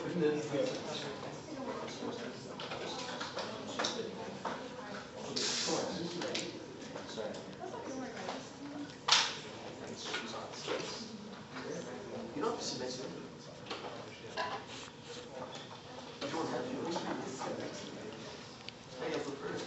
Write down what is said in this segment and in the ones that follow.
You don't have to submit to it. You don't have to. I have to first.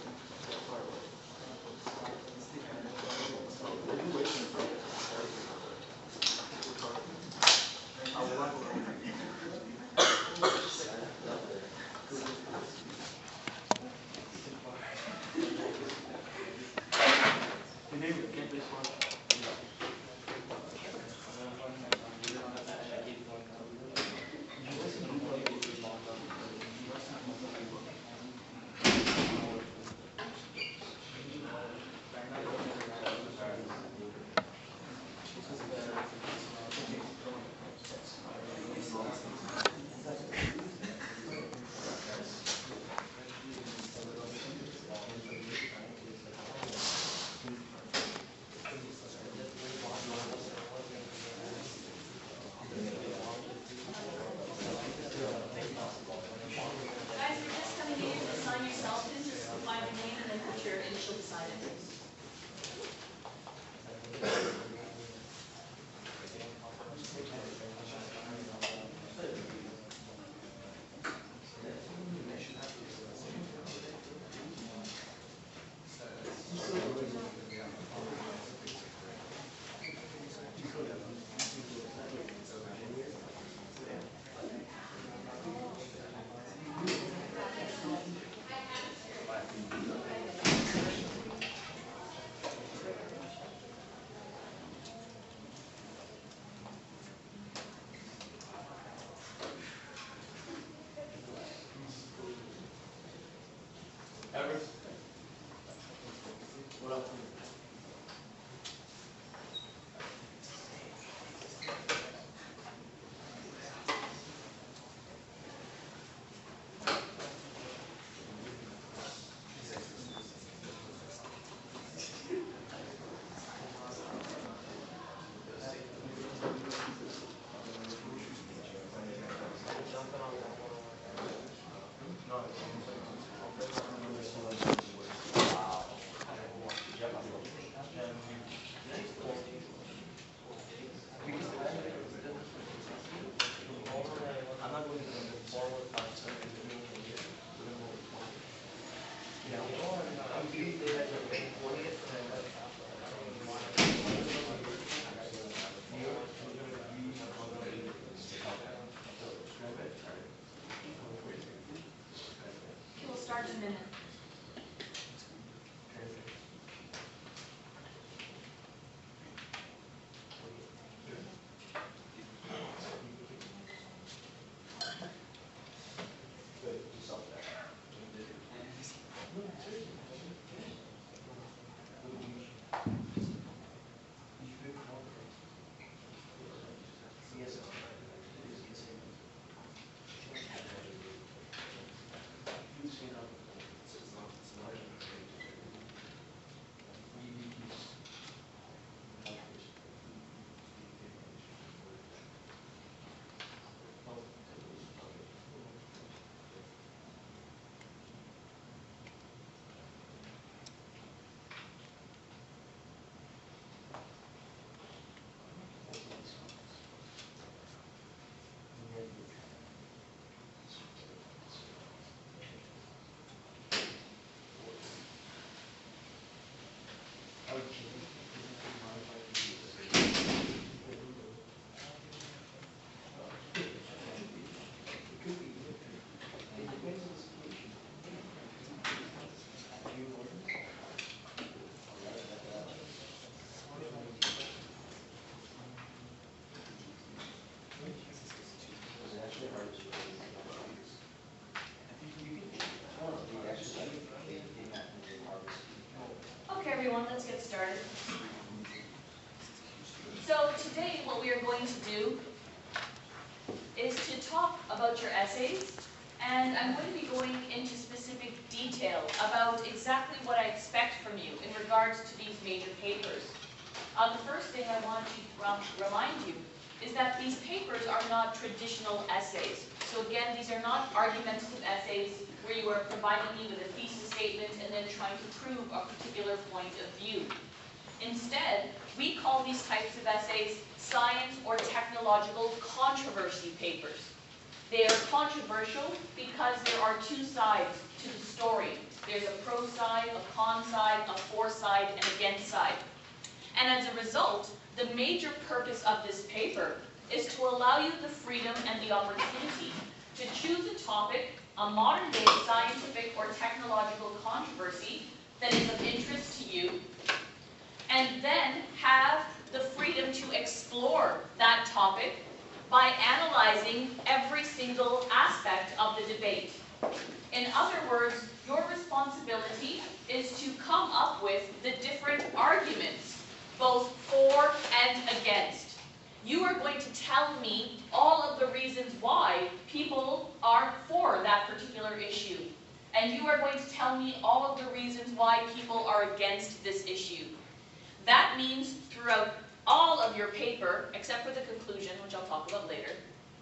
What else? We'll start in a minute. Okay, everyone, let's get started. So today what we are going to do is to talk about your essays, and I'm going to be going into specific detail about exactly what I expect from you in regards to these major papers. The first thing I want to remind you is that these papers are not traditional essays. So again, these are not argumentative essays where you are providing me with a thesis statement and then trying to prove a particular point of view. Instead, we call these types of essays science or technological controversy papers. They are controversial because there are two sides to the story. There's a pro side, a con side, a for side, and against side. And as a result, the major purpose of this paper is to allow you the freedom and the opportunity to choose a topic, a modern-day scientific or technological controversy that is of interest to you, and then have the freedom to explore that topic by analyzing every single aspect of the debate. In other words, your responsibility is to come up with the different arguments, both for and against. You are going to tell me all of the reasons why people are for that particular issue. And you are going to tell me all of the reasons why people are against this issue. That means throughout all of your paper, except for the conclusion, which I'll talk about later,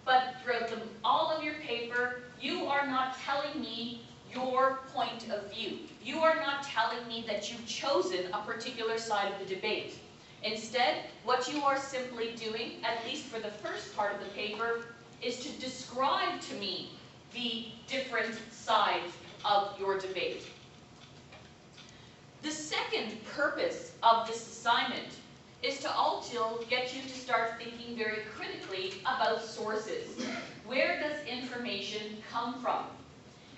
but throughout all of your paper, you are not telling me your point of view. You are not telling me that you've chosen a particular side of the debate. Instead, what you are simply doing, at least for the first part of the paper, is to describe to me the different sides of your debate. The second purpose of this assignment is to also get you to start thinking very critically about sources. Where does information come from?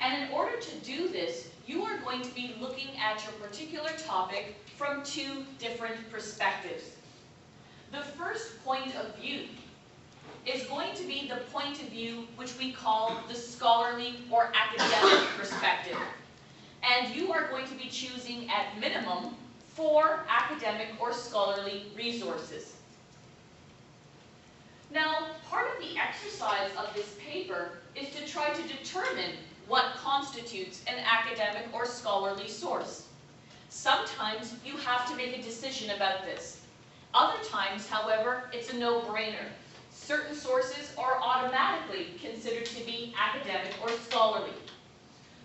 And in order to do this, you are going to be looking at your particular topic from two different perspectives. The first point of view is going to be the point of view which we call the scholarly or academic perspective. And you are going to be choosing at minimum 4 academic or scholarly resources. Now, part of the exercise of this paper is to try to determine what constitutes an academic or scholarly source. Sometimes you have to make a decision about this. Other times, however, it's a no-brainer. Certain sources are automatically considered to be academic or scholarly.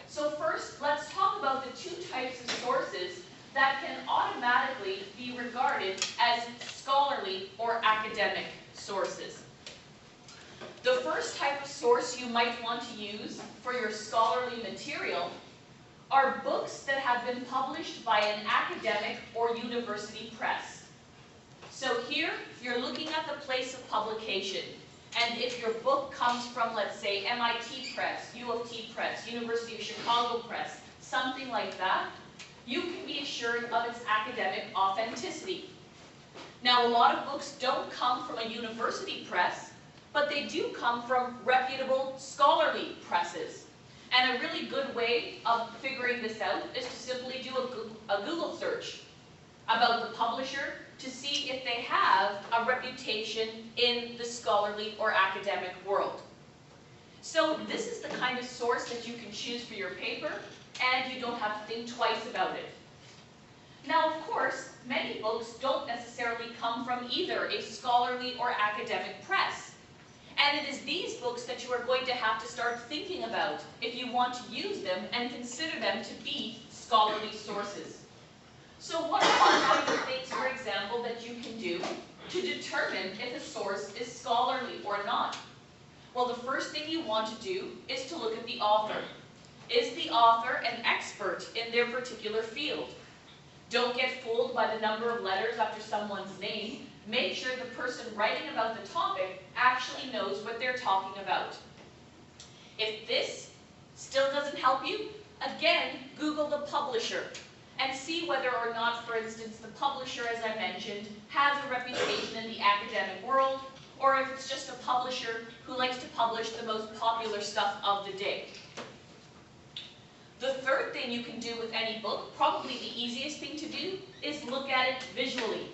So first, let's talk about the two types of sources that can automatically be regarded as scholarly or academic sources. The first type of source you might want to use for your scholarly material are books that have been published by an academic or university press. So here, you're looking at the place of publication. And if your book comes from, let's say, MIT Press, U of T Press, University of Chicago Press, something like that, you can be assured of its academic authenticity. Now, a lot of books don't come from a university press, but they do come from reputable scholarly presses. And a really good way of figuring this out is to simply do a Google search about the publisher to see if they have a reputation in the scholarly or academic world. So this is the kind of source that you can choose for your paper, and you don't have to think twice about it. Now, of course, many books don't necessarily come from either a scholarly or academic press. And it is these books that you are going to have to start thinking about if you want to use them and consider them to be scholarly sources. So what are the things, for example, that you can do to determine if a source is scholarly or not? Well, the first thing you want to do is to look at the author. Is the author an expert in their particular field? Don't get fooled by the number of letters after someone's name. Make sure the person writing about the topic actually knows what they're talking about. If this still doesn't help you, again, Google the publisher and see whether or not, for instance, the publisher, as I mentioned, has a reputation in the academic world, or if it's just a publisher who likes to publish the most popular stuff of the day. The third thing you can do with any book, probably the easiest thing to do, is look at it visually.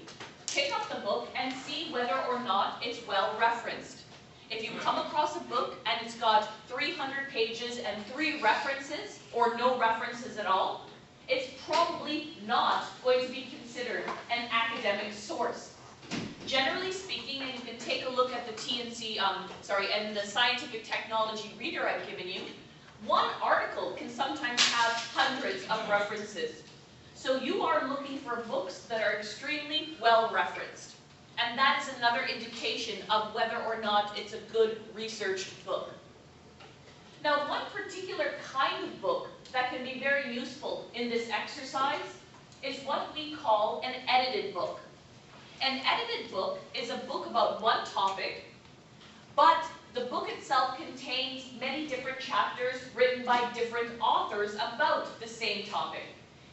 Pick up the book and see whether or not it's well referenced. If you come across a book and it's got 300 pages and 3 references, or no references at all, it's probably not going to be considered an academic source. Generally speaking, and you can take a look at the and the scientific technology reader I've given you, one article can sometimes have hundreds of references. So you are looking for books that are extremely well referenced. And that is another indication of whether or not it's a good researched book. Now, one particular kind of book that can be very useful in this exercise is what we call an edited book. An edited book is a book about one topic, but the book itself contains many different chapters written by different authors about the same topic.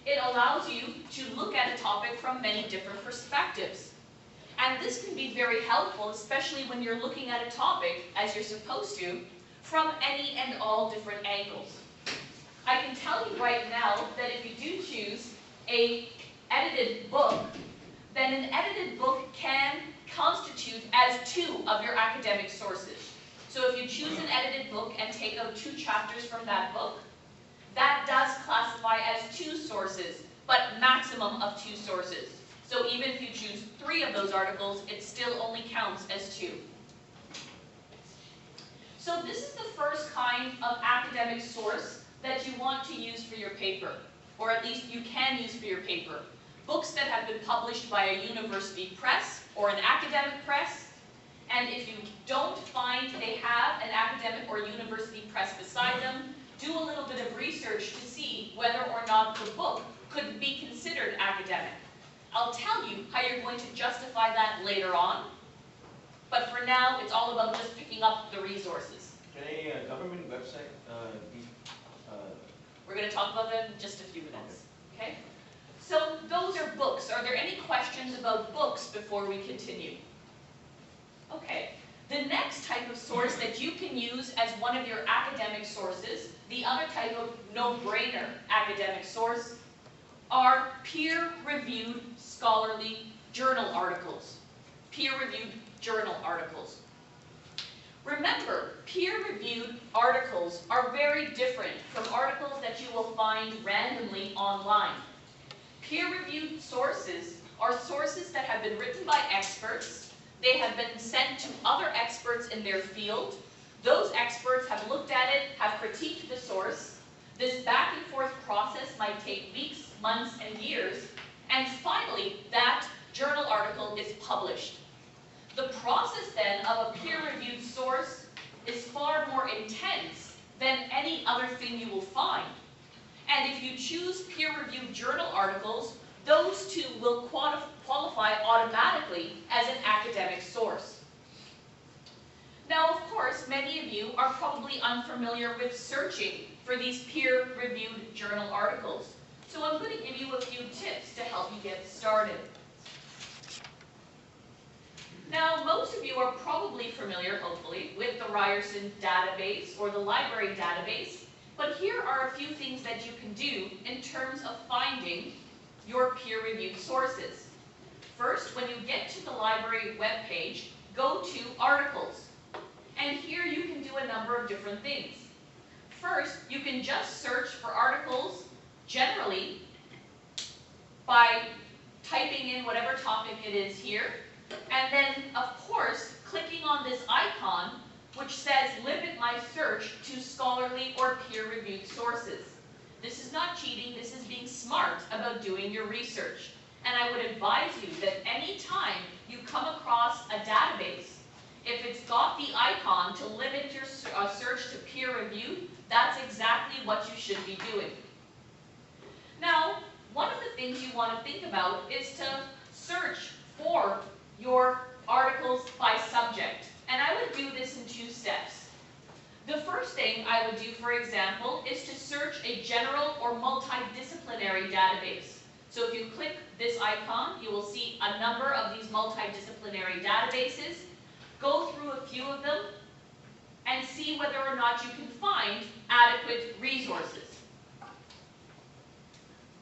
It allows you to look at a topic from many different perspectives. And this can be very helpful, especially when you're looking at a topic, as you're supposed to, from any and all different angles. I can tell you right now that if you do choose an edited book, then an edited book can constitute as two of your academic sources. So if you choose an edited book and take out 2 chapters from that book, that does classify as 2 sources, but maximum of 2 sources. So even if you choose 3 of those articles, it still only counts as 2. So this is the first kind of academic source that you want to use for your paper, or at least you can use for your paper. Books that have been published by a university press or an academic press, and if you don't find they have an academic or university press beside them, do a little bit of research to see whether or not the book could be considered academic. I'll tell you how you're going to justify that later on, but for now, it's all about just picking up the resources. Can a government website be... We're going to talk about that in just a few minutes, okay? So those are books. Are there any questions about books before we continue? Okay. The next type of source that you can use as one of your academic sources, the other type of no-brainer academic source, are peer-reviewed scholarly journal articles. Peer-reviewed journal articles. Remember, peer-reviewed articles are very different from articles that you will find randomly online. Peer-reviewed sources are sources that have been written by experts. They have been sent to other experts in their field. Those experts have looked at it, have critiqued the source. This back and forth process might take weeks, months, and years. And finally, that journal article is published. The process then of a peer-reviewed source is far more intense than any other thing you will find. And if you choose peer-reviewed journal articles, those 2 will qualify automatically as an academic source. Now, of course, many of you are probably unfamiliar with searching for these peer-reviewed journal articles. So I'm going to give you a few tips to help you get started. Now, most of you are probably familiar, hopefully, with the Ryerson database or the library database, but here are a few things that you can do in terms of finding your peer-reviewed sources. First, when you get to the library webpage, go to Articles. And here you can do a number of different things. First, you can just search for articles generally by typing in whatever topic it is here. And then, of course, clicking on this icon, which says limit my search to scholarly or peer-reviewed sources. This is not cheating, this is being smart about doing your research. And I would advise you that any time you come across a database, if it's got the icon to limit your search to peer-reviewed, that's exactly what you should be doing. Now, one of the things you want to think about is to search for your articles by subject. And I would do this in 2 steps. The first thing I would do, for example, is to search a general or multidisciplinary database. So if you click this icon, you will see a number of these multidisciplinary databases. Go through a few of them and see whether or not you can find adequate resources.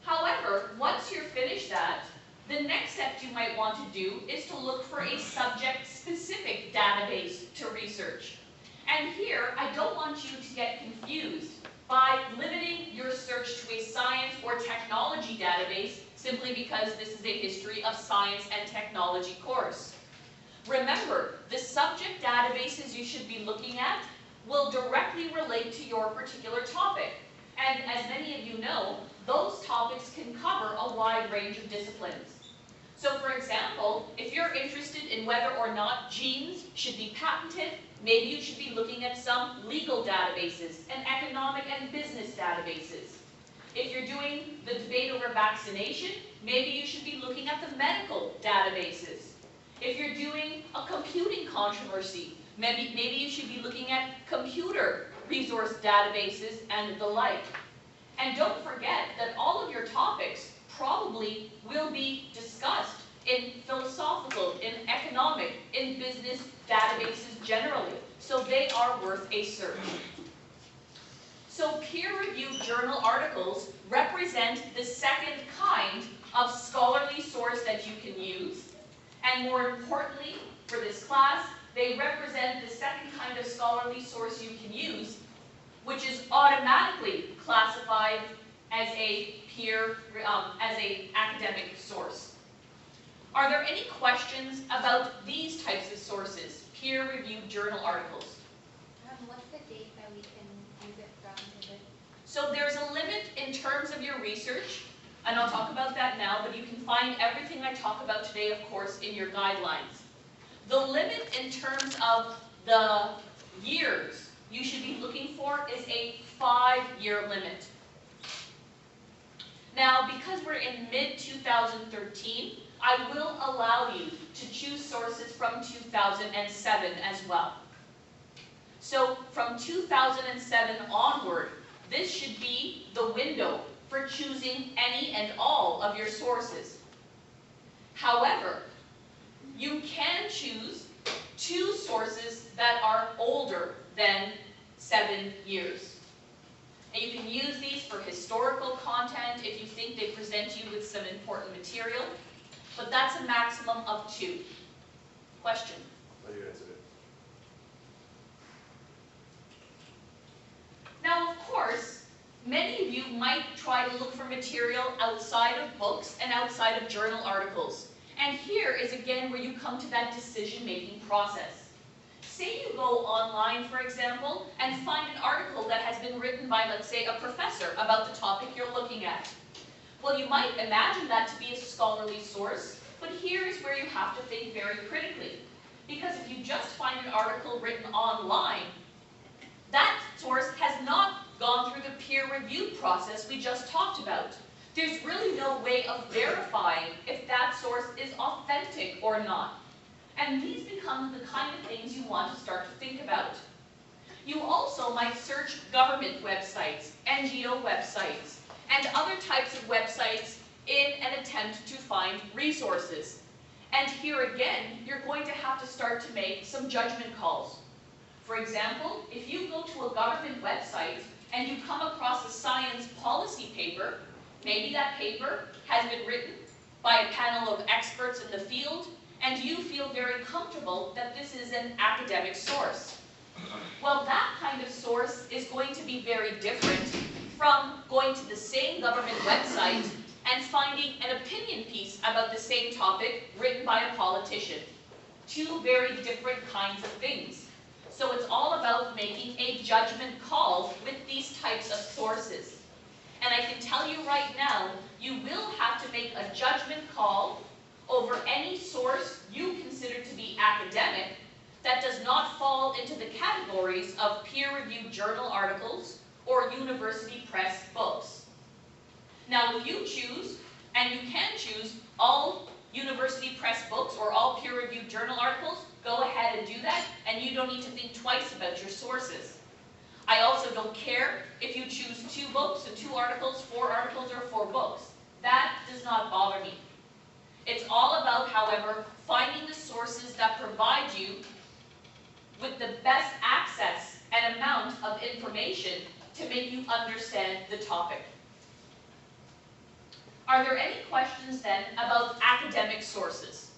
However, once you're finished that, the next step you might want to do is to look for a subject-specific database to research. And here, I don't want you to get confused by limiting your search to a science or technology database simply because this is a history of science and technology course. Remember, the subject databases you should be looking at will directly relate to your particular topic. And as many of you know, those topics can cover a wide range of disciplines. So for example, if you're interested in whether or not genes should be patented, maybe you should be looking at some legal databases and economic and business databases. If you're doing the debate over vaccination, maybe you should be looking at the medical databases. If you're doing a computing controversy, maybe you should be looking at computer resource databases and the like. And don't forget that all of your topics probably will be discussed in philosophical, in economic, in business databases generally. So they are worth a search. So peer-reviewed journal articles represent the second kind of scholarly source that you can use. And more importantly, for this class, they represent the second kind of scholarly source you can use, which is automatically classified as a academic source. Are there any questions about these types of sources, peer-reviewed journal articles? What's the date that we can use it from? So there's a limit in terms of your research, and I'll talk about that now, but you can find everything I talk about today, of course, in your guidelines. The limit in terms of the years you should be looking for is a 5-year limit. Now, because we're in mid-2013, I will allow you to choose sources from 2007 as well. So from 2007 onward, this should be the window for choosing any and all of your sources. However, you can choose 2 sources that are older than 7 years. And you can use these for historical content if you think they present you with some important material, but that's a maximum of 2. Question? Oh, you answered it. Now, of course, many of you might try to look for material outside of books and outside of journal articles. And here is again where you come to that decision-making process. Say you go online, for example, and find an article that has been written by, let's say, a professor about the topic you're looking at. Well, you might imagine that to be a scholarly source, but here is where you have to think very critically. Because if you just find an article written online, that source has not gone through the peer review process we just talked about. There's really no way of verifying if that source is authentic or not. And these become the kind of things you want to start to think about. You also might search government websites, NGO websites, and other types of websites in an attempt to find resources. And here again, you're going to have to start to make some judgment calls. For example, if you go to a government website and you come across a science policy paper, maybe that paper has been written by a panel of experts in the field, and you feel very comfortable that this is an academic source. Well, that kind of source is going to be very different from going to the same government website and finding an opinion piece about the same topic written by a politician. 2 very different kinds of things. So it's all about making a judgment call with these types of sources. And I can tell you right now, you will have to make a judgment call over any source you consider to be academic that does not fall into the categories of peer-reviewed journal articles or university press books. Now, if you choose, and you can choose, all university press books or all peer-reviewed journal articles, go ahead and do that, and you don't need to think twice about your sources. I also don't care if you choose 2 books, or 2 articles, 4 articles, or 4 books. That does not bother me. It's all about, however, finding the sources that provide you with the best access and amount of information to make you understand the topic. Are there any questions then about academic sources?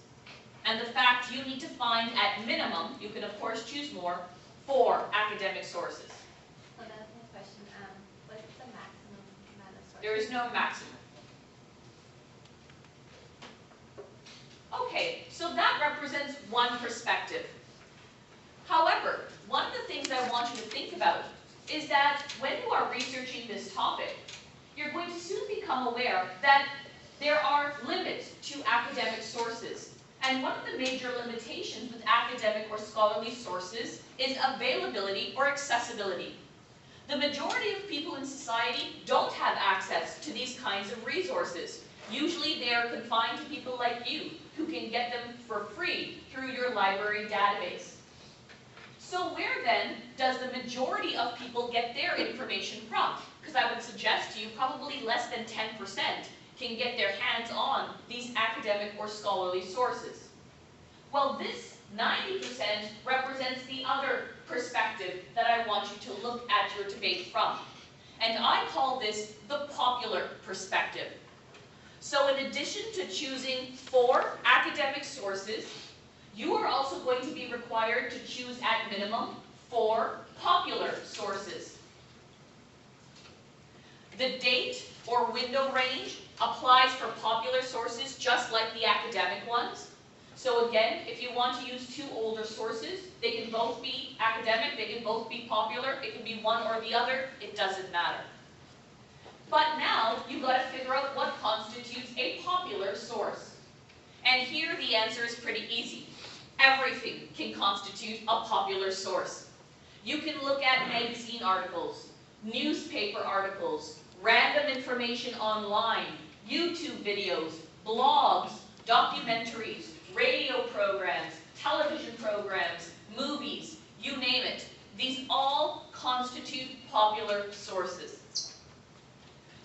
And the fact you need to find at minimum, you can of course choose more, 4 academic sources. So that's my question. What's the maximum amount of sources? There is no maximum. Okay, so that represents represents one perspective. However, one of the things I want you to think about is that when you are researching this topic, you're going to soon become aware that there are limits to academic sources. And one of the major limitations with academic or scholarly sources is availability or accessibility. The majority of people in society don't have access to these kinds of resources. Usually they are confined to people like you, who can get them for free through your library database. So where then does the majority of people get their information from? Because I would suggest to you probably less than 10% can get their hands on these academic or scholarly sources. Well, this 90% represents the other perspective that I want you to look at your debate from. And I call this the popular perspective. So in addition to choosing 4 academic sources, you are also going to be required to choose at minimum 4 popular sources. The date or window range applies for popular sources just like the academic ones. So again, if you want to use 2 older sources, they can both be academic, they can both be popular, it can be one or the other, it doesn't matter. But now, you've got to figure out what constitutes a popular source. And here the answer is pretty easy. Everything can constitute a popular source. You can look at magazine articles, newspaper articles, random information online, YouTube videos, blogs, documentaries, radio programs, television programs, movies, you name it. These all constitute popular sources.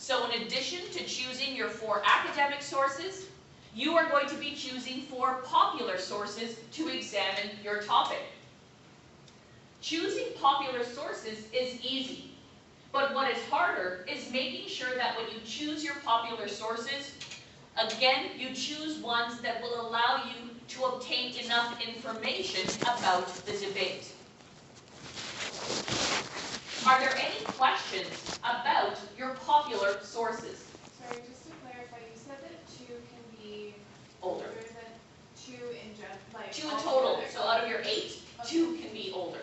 So in addition to choosing your 4 academic sources, you are going to be choosing 4 popular sources to examine your topic. Choosing popular sources is easy, but what is harder is making sure that when you choose your popular sources, again, you choose ones that will allow you to obtain enough information about the debate. Are there any questions about your popular sources? Sorry, just to clarify, you said that 2 can be Older. than 2 in general, like 2 in all total, together? so out of your 8, 2 can be older.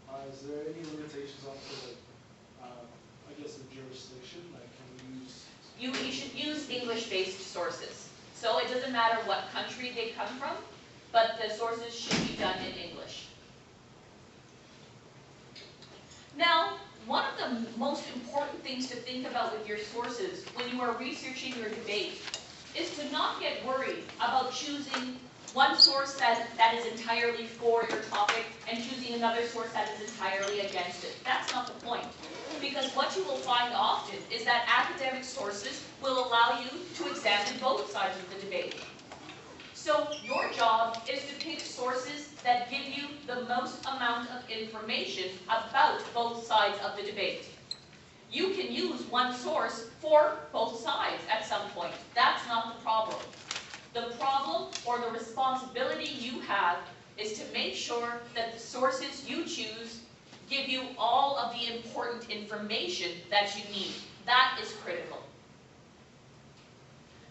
Okay. Is there any limitations on the, I guess the jurisdiction? Like, can we use? You should use English-based sources. So it doesn't matter what country they come from, but the sources should be done in English. Now, one of the most important things to think about with your sources when you are researching your debate is to not get worried about choosing one source that is entirely for your topic and choosing another source that is entirely against it. That's not the point. Because what you will find often is that academic sources will allow you to examine both sides of the debate. So your job is to pick sources that give you the most amount of information about both sides of the debate. You can use one source for both sides at some point. That's not the problem. The problem or the responsibility you have is to make sure that the sources you choose give you all of the important information that you need. That is critical.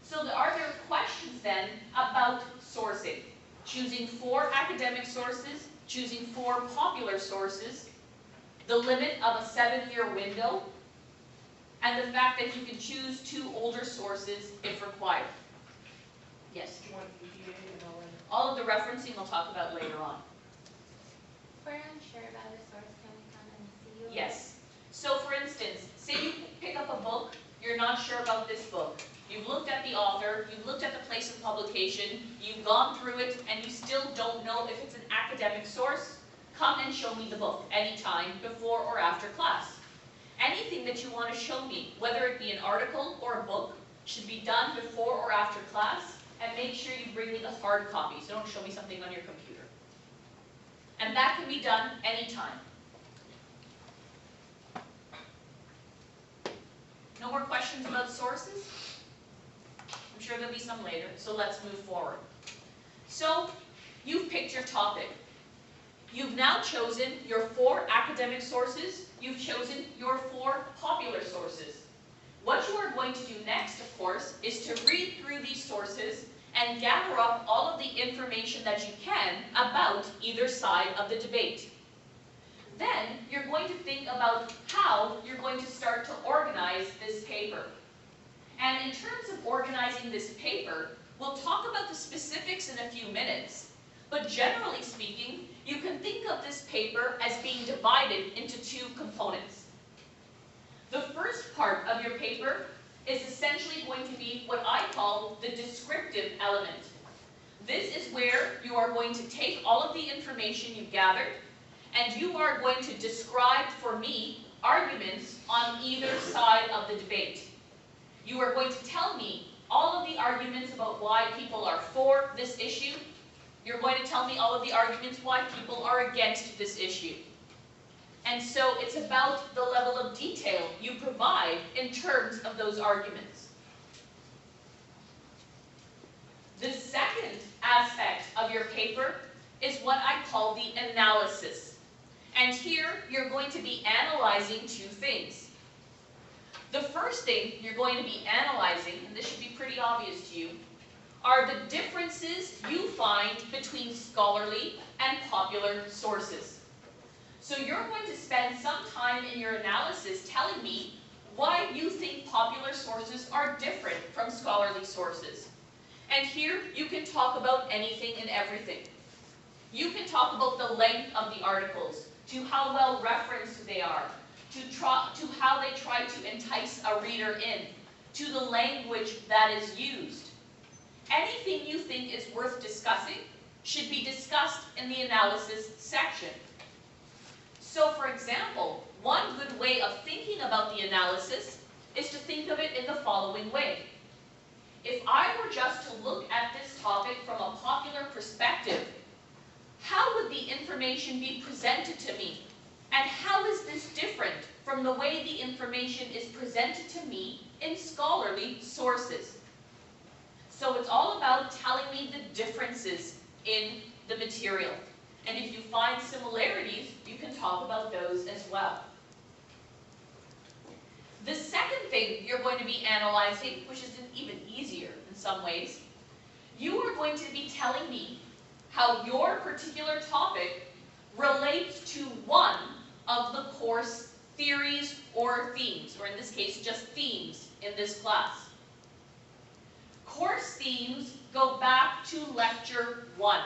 So are there questions then about sourcing? Choosing 4 academic sources, choosing 4 popular sources, the limit of a 7-year window, and the fact that you can choose 2 older sources if required. Yes? Do you want EPA and all that? All of the referencing we'll talk about later on. If we're unsure about a source, can we come and see you? Yes. So for instance, say you pick up a book, you're not sure about this book. You've looked at the author, you've looked at the place of publication, you've gone through it, and you still don't know if it's an academic source, come and show me the book anytime before or after class. Anything that you want to show me, whether it be an article or a book, should be done before or after class, and make sure you bring me the hard copy, so don't show me something on your computer. And that can be done anytime. No more questions about sources? I'm sure there'll be some later, so let's move forward. So, you've picked your topic. You've now chosen your 4 academic sources. You've chosen your 4 popular sources. What you are going to do next, of course, is to read through these sources and gather up all of the information that you can about either side of the debate. Then you're going to think about how you're going to start to organize this paper. And in terms of organizing this paper, we'll talk about the specifics in a few minutes, but generally speaking, you can think of this paper as being divided into two components. The first part of your paper is essentially going to be what I call the descriptive element. This is where you are going to take all of the information you've gathered, and you are going to describe for me arguments on either side of the debate. You are going to tell me all of the arguments about why people are for this issue. You're going to tell me all of the arguments why people are against this issue. And so it's about the level of detail you provide in terms of those arguments. The second aspect of your paper is what I call the analysis. And here you're going to be analyzing two things. The first thing you're going to be analyzing, and this should be pretty obvious to you, are the differences you find between scholarly and popular sources. So you're going to spend some time in your analysis telling me why you think popular sources are different from scholarly sources. And here you can talk about anything and everything. You can talk about the length of the articles, to how well referenced they are, to how they try to entice a reader in, to the language that is used. Anything you think is worth discussing should be discussed in the analysis section. So for example, one good way of thinking about the analysis is to think of it in the following way. If I were just to look at this topic from a popular perspective, how would the information be presented to me? And how is this different from the way the information is presented to me in scholarly sources? So it's all about telling me the differences in the material. And if you find similarities, you can talk about those as well. The second thing you're going to be analyzing, which is even easier in some ways, you are going to be telling me how your particular topic relates to one of the course theories or themes, or in this case, just themes in this class. Course themes go back to lecture 1.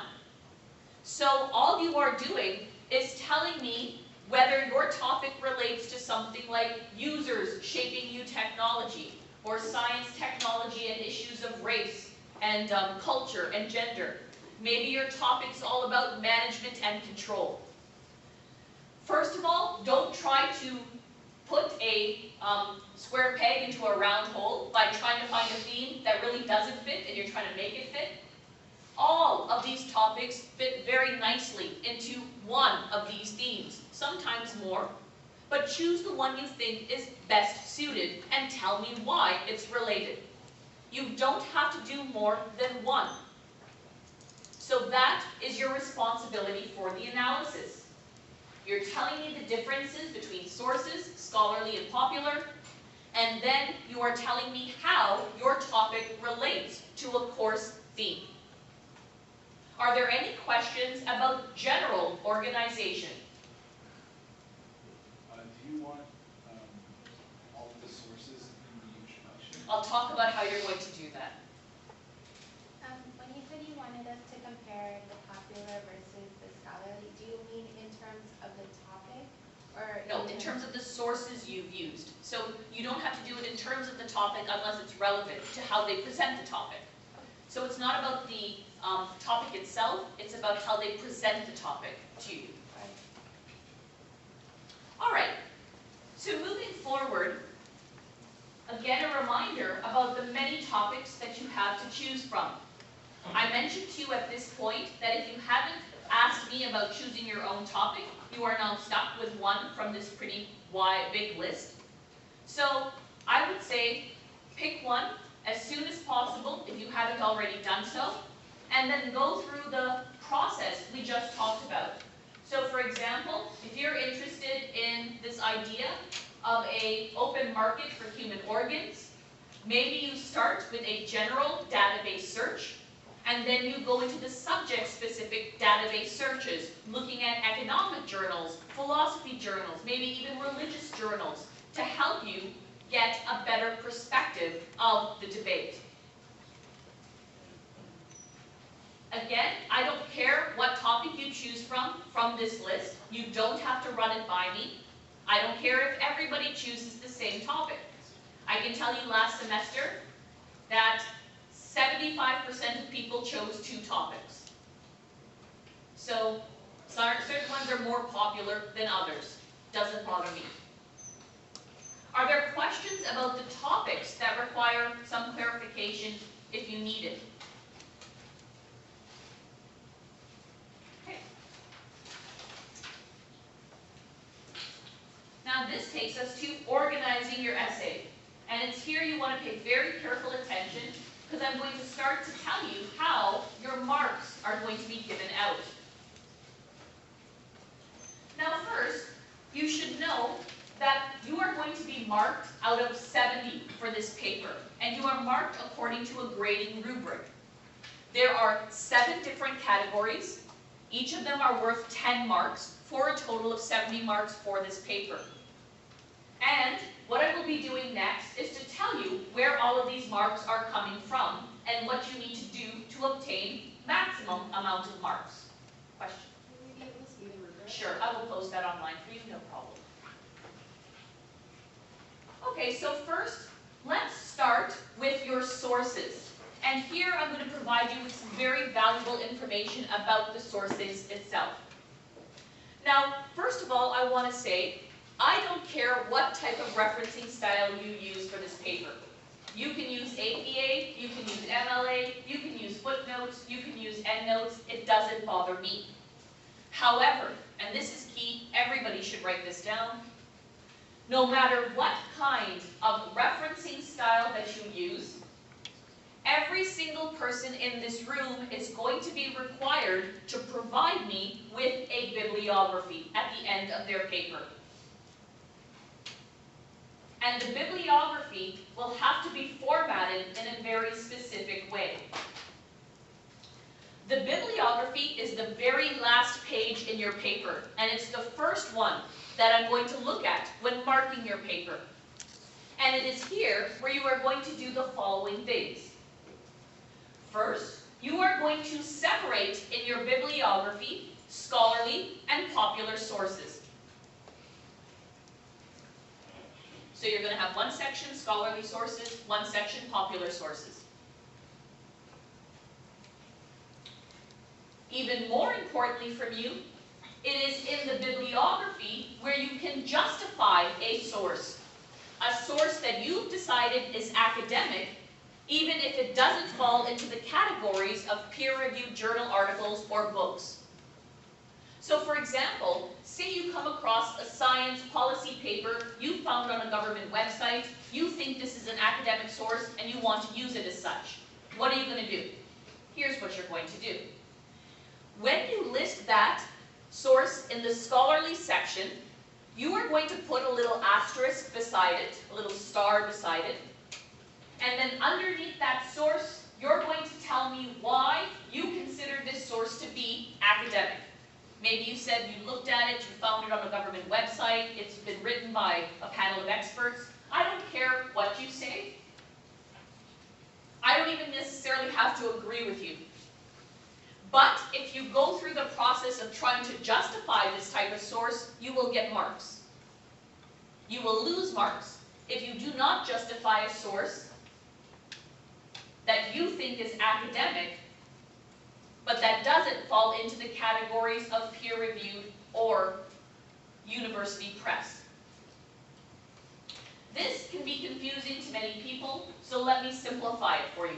So all you are doing is telling me whether your topic relates to something like users shaping new technology, or science, technology, and issues of race, and culture, and gender. Maybe your topic's all about management and control. First of all, don't try to put a square peg into a round hole by trying to find a theme that really doesn't fit and you're trying to make it fit. All of these topics fit very nicely into one of these themes, sometimes more, but choose the one you think is best suited and tell me why it's related. You don't have to do more than one. So that is your responsibility for the analysis. You're telling me the differences between sources, scholarly and popular, and then you are telling me how your topic relates to a course theme. Are there any questions about general organization? Do you want all of the sources in the introduction? I'll talk about how you're going to do that. When you said you wanted us to compare the popular versus the scholarly, do you mean in terms of the topic? Or No, in terms of the sources you've used. So you don't have to do it in terms of the topic unless it's relevant to how they present the topic. So it's not about the topic itself, it's about how they present the topic to you. All right, so moving forward, again a reminder about the many topics that you have to choose from. I mentioned to you at this point that if you haven't asked me about choosing your own topic, you are now stuck with one from this pretty wide, big list. So I would say pick one as soon as possible if you haven't already done so, and then go through the process we just talked about. So for example, if you're interested in this idea of an open market for human organs, maybe you start with a general database search, And then you go into the subject-specific database searches, looking at economic journals, philosophy journals, maybe even religious journals, to help you get a better perspective of the debate. Again, I don't care what topic you choose from this list. You don't have to run it by me. I don't care if everybody chooses the same topic. I can tell you last semester that 75% of people chose 2 topics. So certain ones are more popular than others. Doesn't bother me. Are there questions about the topics that require some clarification if you need it? Okay. Now this takes us to organizing your essay. And it's here you want to pay very careful attention, because I'm going to start to tell you how your marks are going to be given out. Now first, you should know that you are going to be marked out of 70 for this paper, and you are marked according to a grading rubric. There are 7 different categories. Each of them are worth 10 marks, for a total of 70 marks for this paper. And what I will be doing next is to tell you where all of these marks are coming from and what you need to do to obtain maximum amount of marks. Question? Will we be able to see the rubric? Sure, I will post that online for you, no problem. Okay, so first, let's start with your sources. And here I'm going to provide you with some very valuable information about the sources itself. Now, first of all, I want to say, I don't care what type of referencing style you use for this paper. You can use APA, you can use MLA, you can use footnotes, you can use endnotes, it doesn't bother me. However, and this is key, everybody should write this down, no matter what kind of referencing style that you use, every single person in this room is going to be required to provide me with a bibliography at the end of their paper. And the bibliography will have to be formatted in a very specific way. The bibliography is the very last page in your paper, and it's the first one that I'm going to look at when marking your paper. And it is here where you are going to do the following things. First, you are going to separate in your bibliography scholarly and popular sources. So you're going to have one section scholarly sources, one section popular sources. Even more importantly from you, it is in the bibliography where you can justify a source that you've decided is academic, even if it doesn't fall into the categories of peer-reviewed journal articles or books. So for example, say you come across a science policy paper you found on a government website, you think this is an academic source and you want to use it as such. What are you going to do? Here's what you're going to do. When you list that source in the scholarly section, you are going to put a little asterisk beside it, a little star beside it, and then underneath that source, you're going to tell me why you consider this source to be academic. Maybe you said you looked at it, you found it on a government website, it's been written by a panel of experts. I don't care what you say. I don't even necessarily have to agree with you. But if you go through the process of trying to justify this type of source, you will get marks. You will lose marks if you do not justify a source that you think is academic, but that doesn't fall into the categories of peer-reviewed or university press. This can be confusing to many people, so let me simplify it for you.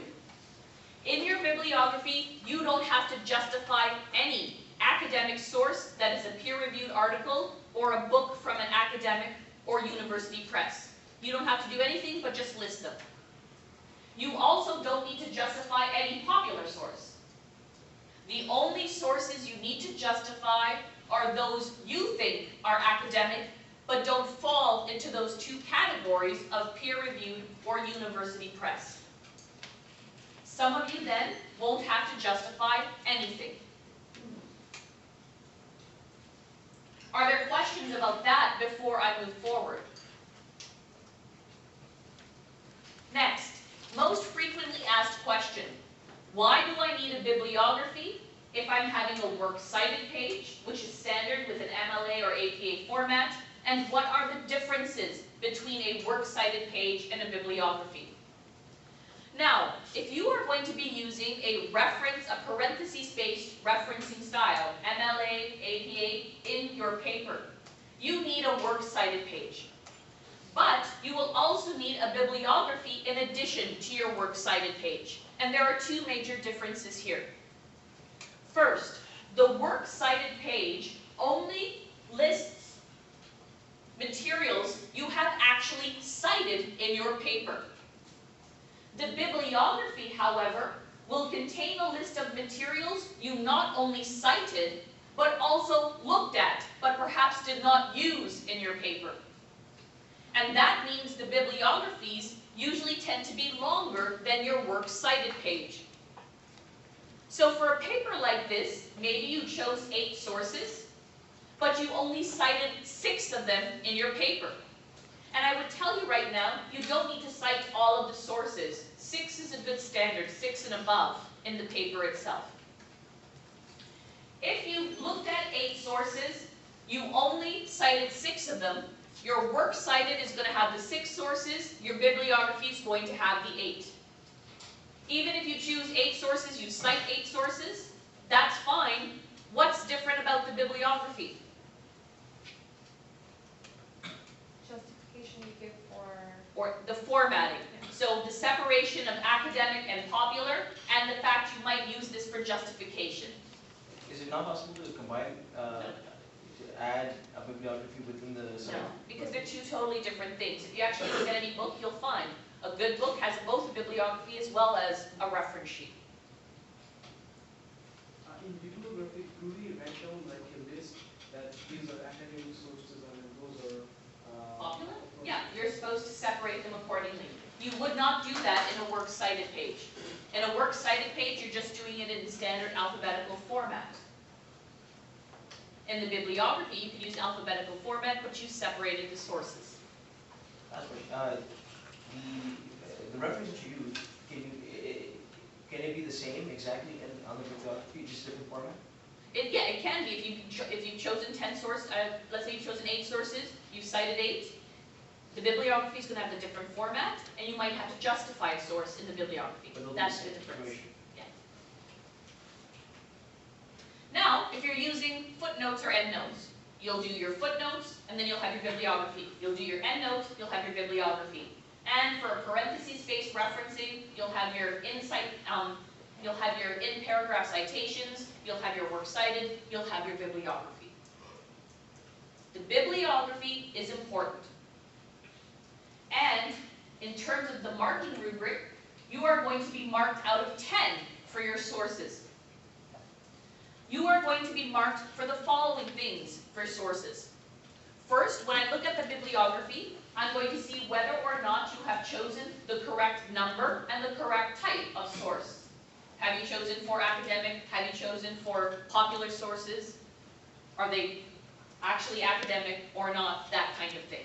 In your bibliography, you don't have to justify any academic source that is a peer-reviewed article or a book from an academic or university press. You don't have to do anything but just list them. You also don't need to justify any popular source. The only sources you need to justify are those you think are academic but don't fall into those 2 categories of peer-reviewed or university press. Some of you then won't have to justify anything. Are there questions about that before I move forward? Next, most frequently asked question. Why do I need a bibliography if I'm having a works cited page, which is standard with an MLA or APA format? And what are the differences between a works cited page and a bibliography? Now, if you are going to be using a parentheses-based referencing style, MLA, APA, in your paper, you need a works cited page. But you will also need a bibliography in addition to your works cited page. And there are two major differences here. First, the works cited page only lists materials you have actually cited in your paper. The bibliography, however, will contain a list of materials you not only cited, but also looked at, but perhaps did not use in your paper. And that means the bibliographies usually tend to be longer than your works cited page. So for a paper like this, maybe you chose 8 sources, but you only cited 6 of them in your paper. And I would tell you right now, you don't need to cite all of the sources. 6 is a good standard, 6 and above in the paper itself. If you looked at 8 sources, you only cited 6 of them, your works cited is going to have the 6 sources, your bibliography is going to have the 8. Even if you choose 8 sources, you cite 8 sources, that's fine. What's different about the bibliography? Justification you give for... Or the formatting. So the separation of academic and popular, and the fact you might use this for justification. Is it not possible to combine, to add a bibliography within the No, summary? because they're two totally different things. If you actually look at any book, you'll find a good book has both a bibliography as well as a reference sheet. In bibliography, do we write down like a list that these are academic sources and then those are Popular? Yeah, you're supposed to separate them accordingly. You would not do that in a works cited page. In a works cited page, you're just doing it in standard alphabetical format. In the bibliography, you can use alphabetical format, but you separated the sources. Last question. The reference that you use, can it be the same exactly on the bibliography, just different format? Yeah, it can be. If you've chosen 10 sources, let's say you've chosen 8 sources, you've cited 8, the bibliography is going to have a different format, and you might have to justify a source in the bibliography. But it'll be That's the the same difference. situation. Yeah. Now, if you're using footnotes or endnotes, you'll do your footnotes, and then you'll have your bibliography. You'll do your endnotes, you'll have your bibliography. And for parentheses-based referencing, you'll have your you'll have your in-paragraph citations, you'll have your works cited, you'll have your bibliography. The bibliography is important. And in terms of the marking rubric, you are going to be marked out of 10 for your sources. You are going to be marked for the following things for sources. First, when I look at the bibliography, I'm going to see whether or not you have chosen the correct number and the correct type of source. Have you chosen for academic? Have you chosen for popular sources? Are they actually academic or not? That kind of thing.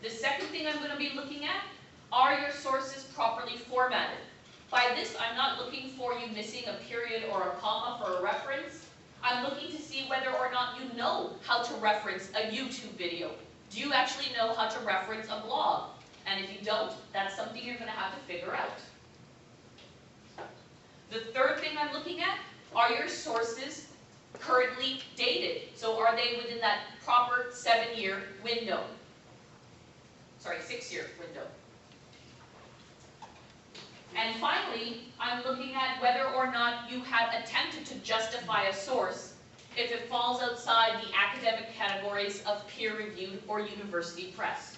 The second thing I'm going to be looking at, are your sources properly formatted? By this, I'm not looking for you missing a period or a comma for a reference. I'm looking to see whether or not you know how to reference a YouTube video. Do you actually know how to reference a blog? And if you don't, that's something you're going to have to figure out. The third thing I'm looking at, are your sources currently dated? So are they within that proper 7-year window? Sorry, 6-year window. And finally, I'm looking at whether or not you have attempted to justify a source if it falls outside the academic categories of peer-reviewed or university press.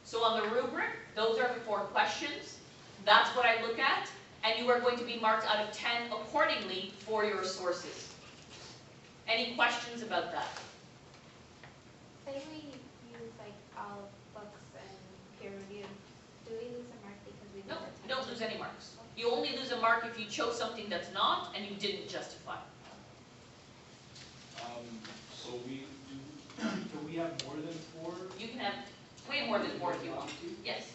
So on the rubric, those are the 4 questions. That's what I look at, and you are going to be marked out of 10 accordingly for your sources. Any questions about that? Say we use like all books and peer review, do we lose a mark because we No, lose you don't lose any marks. You only lose a mark if you chose something that's not and you didn't justify. So we do, can we have more than 4? You can have way more than 4 if you want. Yes.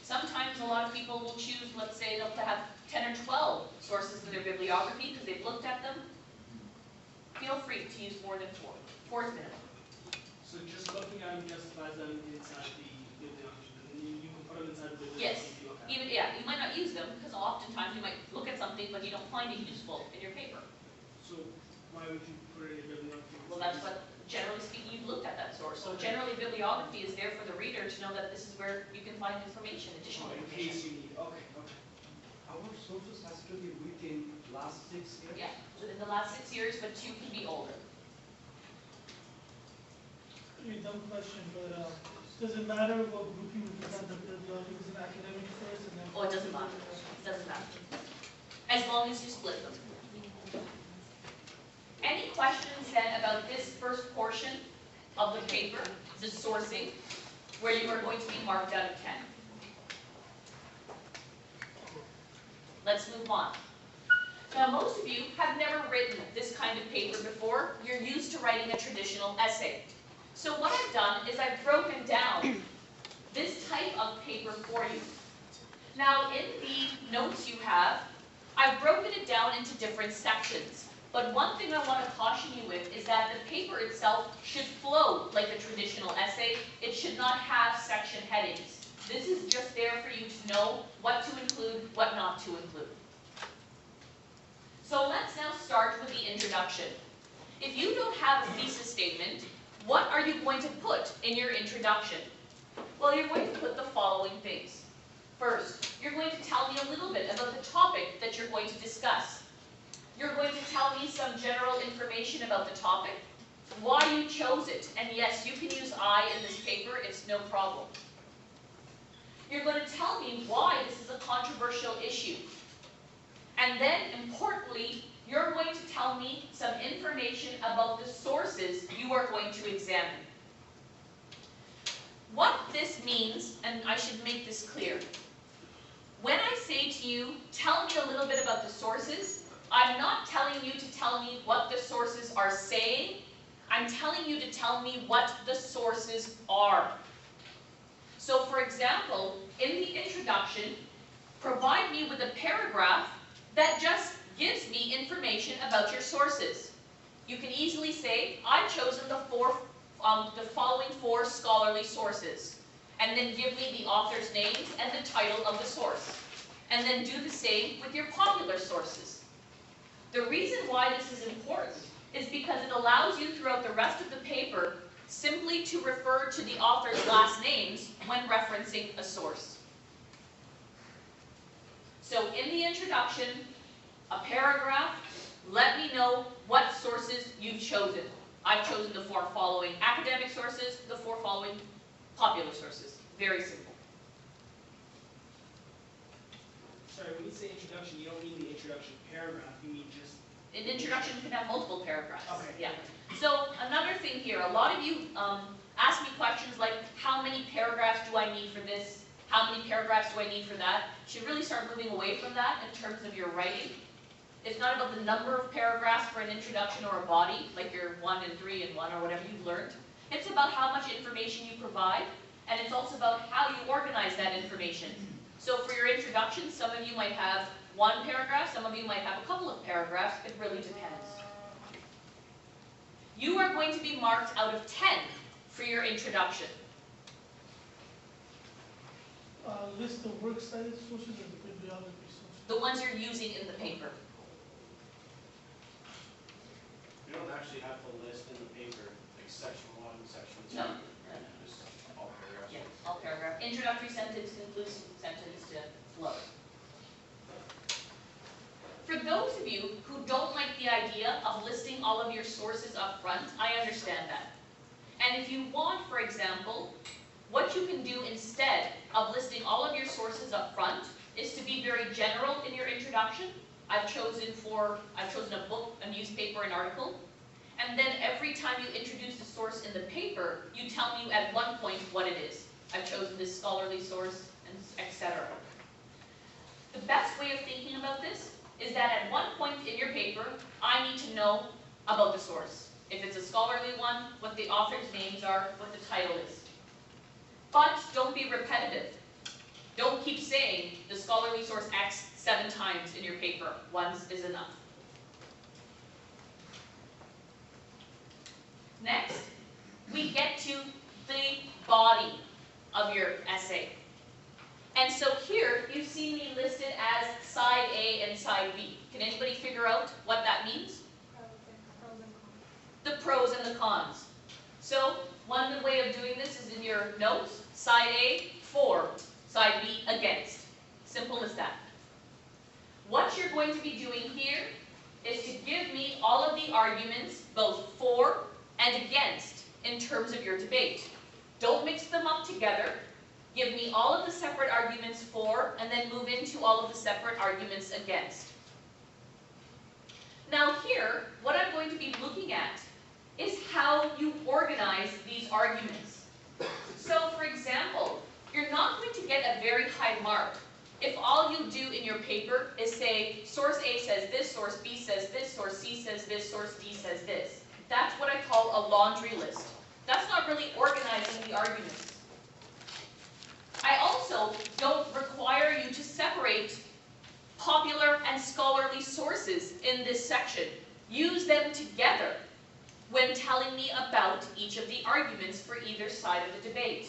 Sometimes a lot of people will choose, let's say they'll have 10 or 12 sources for their bibliography because they've looked at them. Feel free to use more than 4. 4 is minimum. So just looking at them justifies them inside the bibliography, and you can put them inside the bibliography Yes. if you look at them. Even, yeah, you might not use them because oftentimes you might look at something but you don't find it useful in your paper. So why would you put it in your bibliography? Well, that's what, generally speaking, you've looked at that source. So generally bibliography is there for the reader to know that this is where you can find information, additional In information. case you need, okay. Our sources has to be within last 6 years? Yeah, within the last 6 years, but 2 can be older. Pretty dumb question, but does it matter what group you represent, the bibliography is an academic first and then? Oh, it doesn't matter. It doesn't matter. As long as you split them. Any questions then about this first portion of the paper, the sourcing, where you are going to be marked out of 10? Let's move on. Now, most of you have never written this kind of paper before. You're used to writing a traditional essay. So what I've done is I've broken down this type of paper for you. Now, in the notes you have, I've broken it down into different sections. But one thing I want to caution you with is that the paper itself should flow like a traditional essay. It should not have section headings. This is just there for you to know what to include, what not to include. So let's now start with the introduction. If you don't have a thesis statement, what are you going to put in your introduction? Well, you're going to put the following things. First, you're going to tell me a little bit about the topic that you're going to discuss. You're going to tell me some general information about the topic, why you chose it, and yes, you can use I in this paper, it's no problem. You're going to tell me why this is a controversial issue. And then, importantly, you're going to tell me some information about the sources you are going to examine. What this means, and I should make this clear, when I say to you, tell me a little bit about the sources, I'm not telling you to tell me what the sources are saying, I'm telling you to tell me what the sources are. So for example, in the introduction, provide me with a paragraph that just gives me information about your sources. You can easily say, I've chosen the following 4 scholarly sources, and then give me the author's names and the title of the source. And then do the same with your popular sources. The reason why this is important is because it allows you throughout the rest of the paper simply to refer to the author's last names when referencing a source. So in the introduction, a paragraph, let me know what sources you've chosen. I've chosen the 4 following academic sources, the 4 following popular sources. Very simple. Sorry, when you say introduction, you don't mean the introduction paragraph, you mean just... An introduction can have multiple paragraphs. Okay. Yeah. So another thing here, a lot of you ask me questions like, how many paragraphs do I need for this? How many paragraphs do I need for that? You should really start moving away from that in terms of your writing. It's not about the number of paragraphs for an introduction or a body, like your 1 and 3 and 1 or whatever you've learned. It's about how much information you provide, and it's also about how you organize that information. So for your introduction, some of you might have 1 paragraph, some of you might have a couple of paragraphs. It really depends. You are going to be marked out of 10 for your introduction. List the works cited sources and the bibliography sources. The ones you're using in the paper. You don't actually have to list in the paper, like section 1, section 2. No. Just all paragraphs. Yeah, all paragraph. Introductory sentence, conclusive sentence to flow. For those of you who don't like the idea of listing all of your sources up front, I understand that. And if you want, for example, what you can do instead of listing all of your sources up front is to be very general in your introduction. I've chosen a book, a newspaper, an article, and then every time you introduce a source in the paper, you tell me at one point what it is. I've chosen this scholarly source, and etc. The best way of thinking about this is that at one point in your paper, I need to know about the source. If it's a scholarly one, what the author's names are, what the title is. But don't be repetitive. Don't keep saying the scholarly source X 7 times in your paper. Once is enough. Next, we get to the body of your essay. And so here, you see me listed as side A and side B. Can anybody figure out what that means? The pros and the cons. So, one way of doing this is in your notes. Side A, for. Side B, against. Simple as that. What you're going to be doing here is to give me all of the arguments, both for and against, in terms of your debate. Don't mix them up together. Give me all of the separate arguments for, and then move into all of the separate arguments against. Now here, what I'm going to be looking at is how you organize these arguments. So for example, you're not going to get a very high mark if all you do in your paper is say, source A says this, source B says this, source C says this, source D says this. That's what I call a laundry list. That's not really organizing the arguments. I also don't require you to separate popular and scholarly sources in this section. Use them together when telling me about each of the arguments for either side of the debate.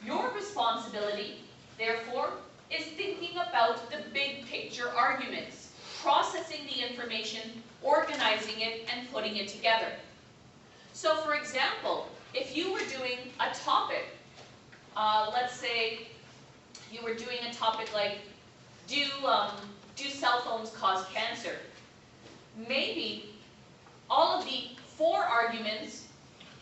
Your responsibility, therefore, is thinking about the big picture arguments, processing the information, organizing it, and putting it together. So for example, if you were doing a topic, let's say you were doing a topic like, do cell phones cause cancer? Maybe all of the for arguments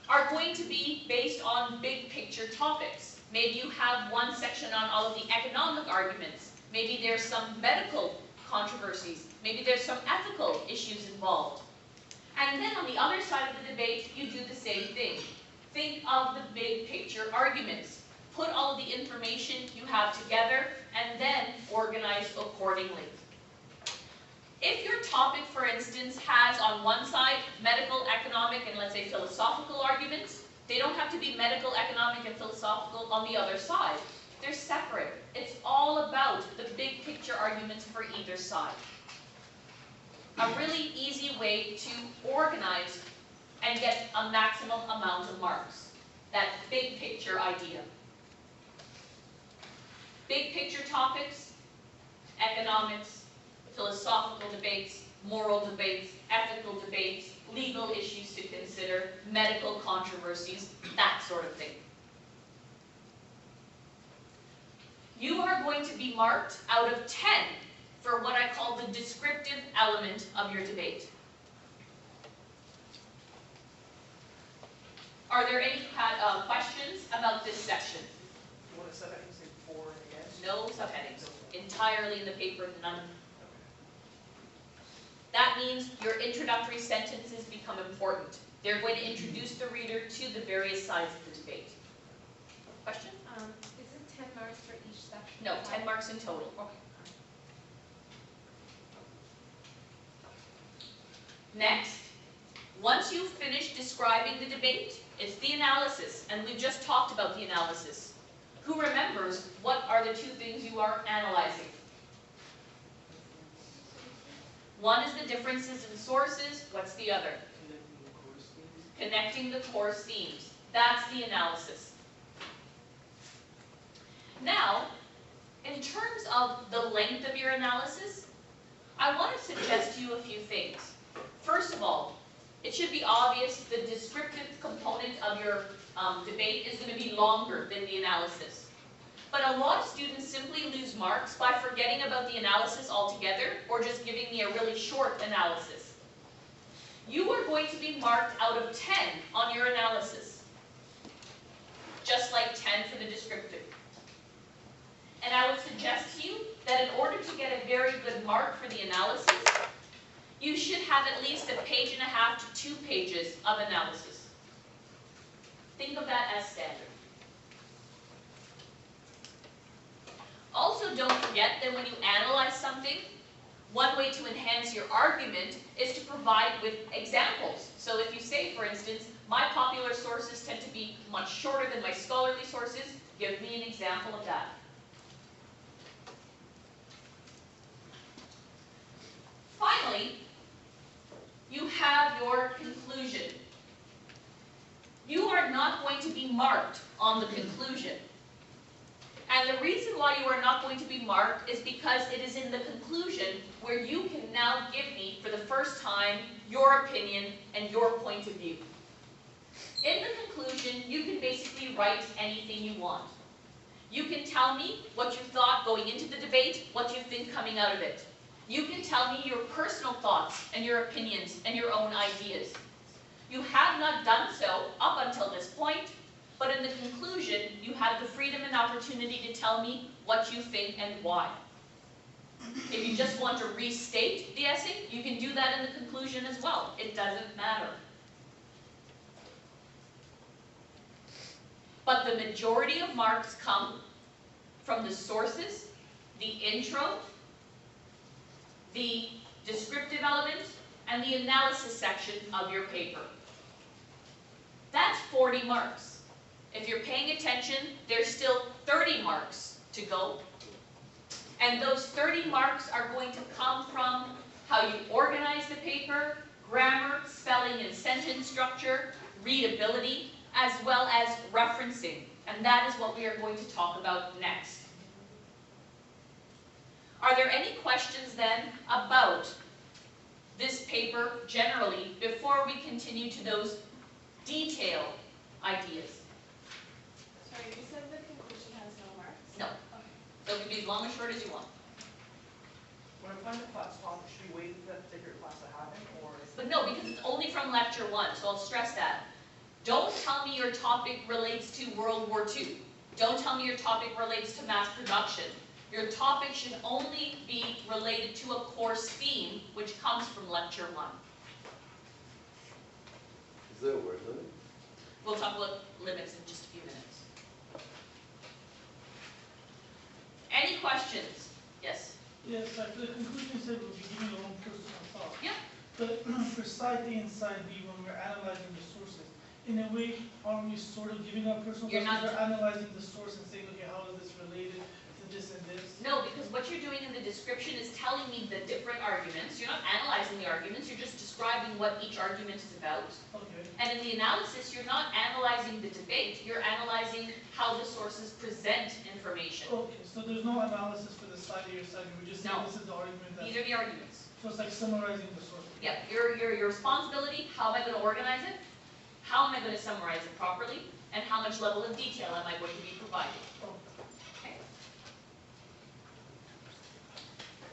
are going to be based on big picture topics. Maybe you have one section on all of the economic arguments. Maybe there's some medical controversies. Maybe there's some ethical issues involved. And then on the other side of the debate, you do the same thing. Think of the big picture arguments. Put all of the information you have together, and then organize accordingly. If your topic, for instance, has on one side medical, economic, and let's say philosophical arguments, they don't have to be medical, economic, and philosophical on the other side. They're separate. It's all about the big picture arguments for either side. A really easy way to organize and get a maximum amount of marks. That big picture idea. Big picture topics, economics, philosophical debates, moral debates, ethical debates, legal issues to consider, medical controversies, that sort of thing. You are going to be marked out of 10 for what I call the descriptive element of your debate. Are there any questions about this section? You want to set that and say for and against? No subheadings. Entirely in the paper, none. That means your introductory sentences become important. They're going to introduce the reader to the various sides of the debate. Question? Is it 10 marks for each section? No, 10 marks in total. Okay. Next, once you've finished describing the debate, it's the analysis, and we've just talked about the analysis. Who remembers what are the two things you are analyzing? One is the differences in sources. What's the other? Connecting the course themes. That's the analysis. Now, in terms of the length of your analysis, I want to suggest to you a few things. First of all, it should be obvious the descriptive component of your debate is going to be longer than the analysis. But a lot of students simply lose marks by forgetting about the analysis altogether or just giving me a really short analysis. You are going to be marked out of 10 on your analysis, just like 10 for the descriptive. And I would suggest to you that in order to get a very good mark for the analysis, you should have at least 1.5 pages to 2 pages of analysis. Think of that as standard. Also, don't forget that when you analyze something, one way to enhance your argument is to provide with examples. So if you say, for instance, my popular sources tend to be much shorter than my scholarly sources, give me an example of that. Finally, you have your conclusion. You are not going to be marked on the conclusion. And the reason why you are not going to be marked is because it is in the conclusion where you can now give me, for the first time, your opinion and your point of view. In the conclusion, you can basically write anything you want. You can tell me what you thought going into the debate, what you think coming out of it. You can tell me your personal thoughts and your opinions and your own ideas. You have not done so up until this point, but in the conclusion, you have the freedom and opportunity to tell me what you think and why. If you just want to restate the essay, you can do that in the conclusion as well. It doesn't matter. But the majority of marks come from the sources, the intro, the descriptive elements, and the analysis section of your paper. That's 40 marks. If you're paying attention, there's still 30 marks to go. And those 30 marks are going to come from how you organize the paper, grammar, spelling and sentence structure, readability, as well as referencing. And that is what we are going to talk about next. Are there any questions then about this paper generally before we continue to those detailed ideas? Sorry, you said the conclusion has no marks? No. Okay. So it can be as long or short as you want. When I find a class topic, should we wait for that particular class to happen, or is it? But no, because it's only from lecture 1, so I'll stress that. Don't tell me your topic relates to World War II. Don't tell me your topic relates to mass production. Your topic should only be related to a course theme, which comes from lecture 1. Is there a word limit? We'll talk about limits in just a few minutes. Any questions? Yes? Yes, like the conclusion said we'll be giving our own personal thought. Yeah. But for side A and side B, when we're analyzing the sources, in a way, aren't we sort of giving our personal You're thoughts? not- We're analyzing the source and saying, okay, how is this related to this and this? No, because what you're doing in the description is telling me the different arguments. You're not analyzing the arguments, you're just describing what each argument is about. Okay. And in the analysis, you're not analyzing the debate, you're analyzing how the sources present information. Okay, so there's no analysis for the side A or side B, we're just saying No. this is the argument that. These are the arguments. So it's like summarizing the source. Yeah, your responsibility, how am I going to organize it? How am I going to summarize it properly? And how much level of detail am I going to be providing? Okay.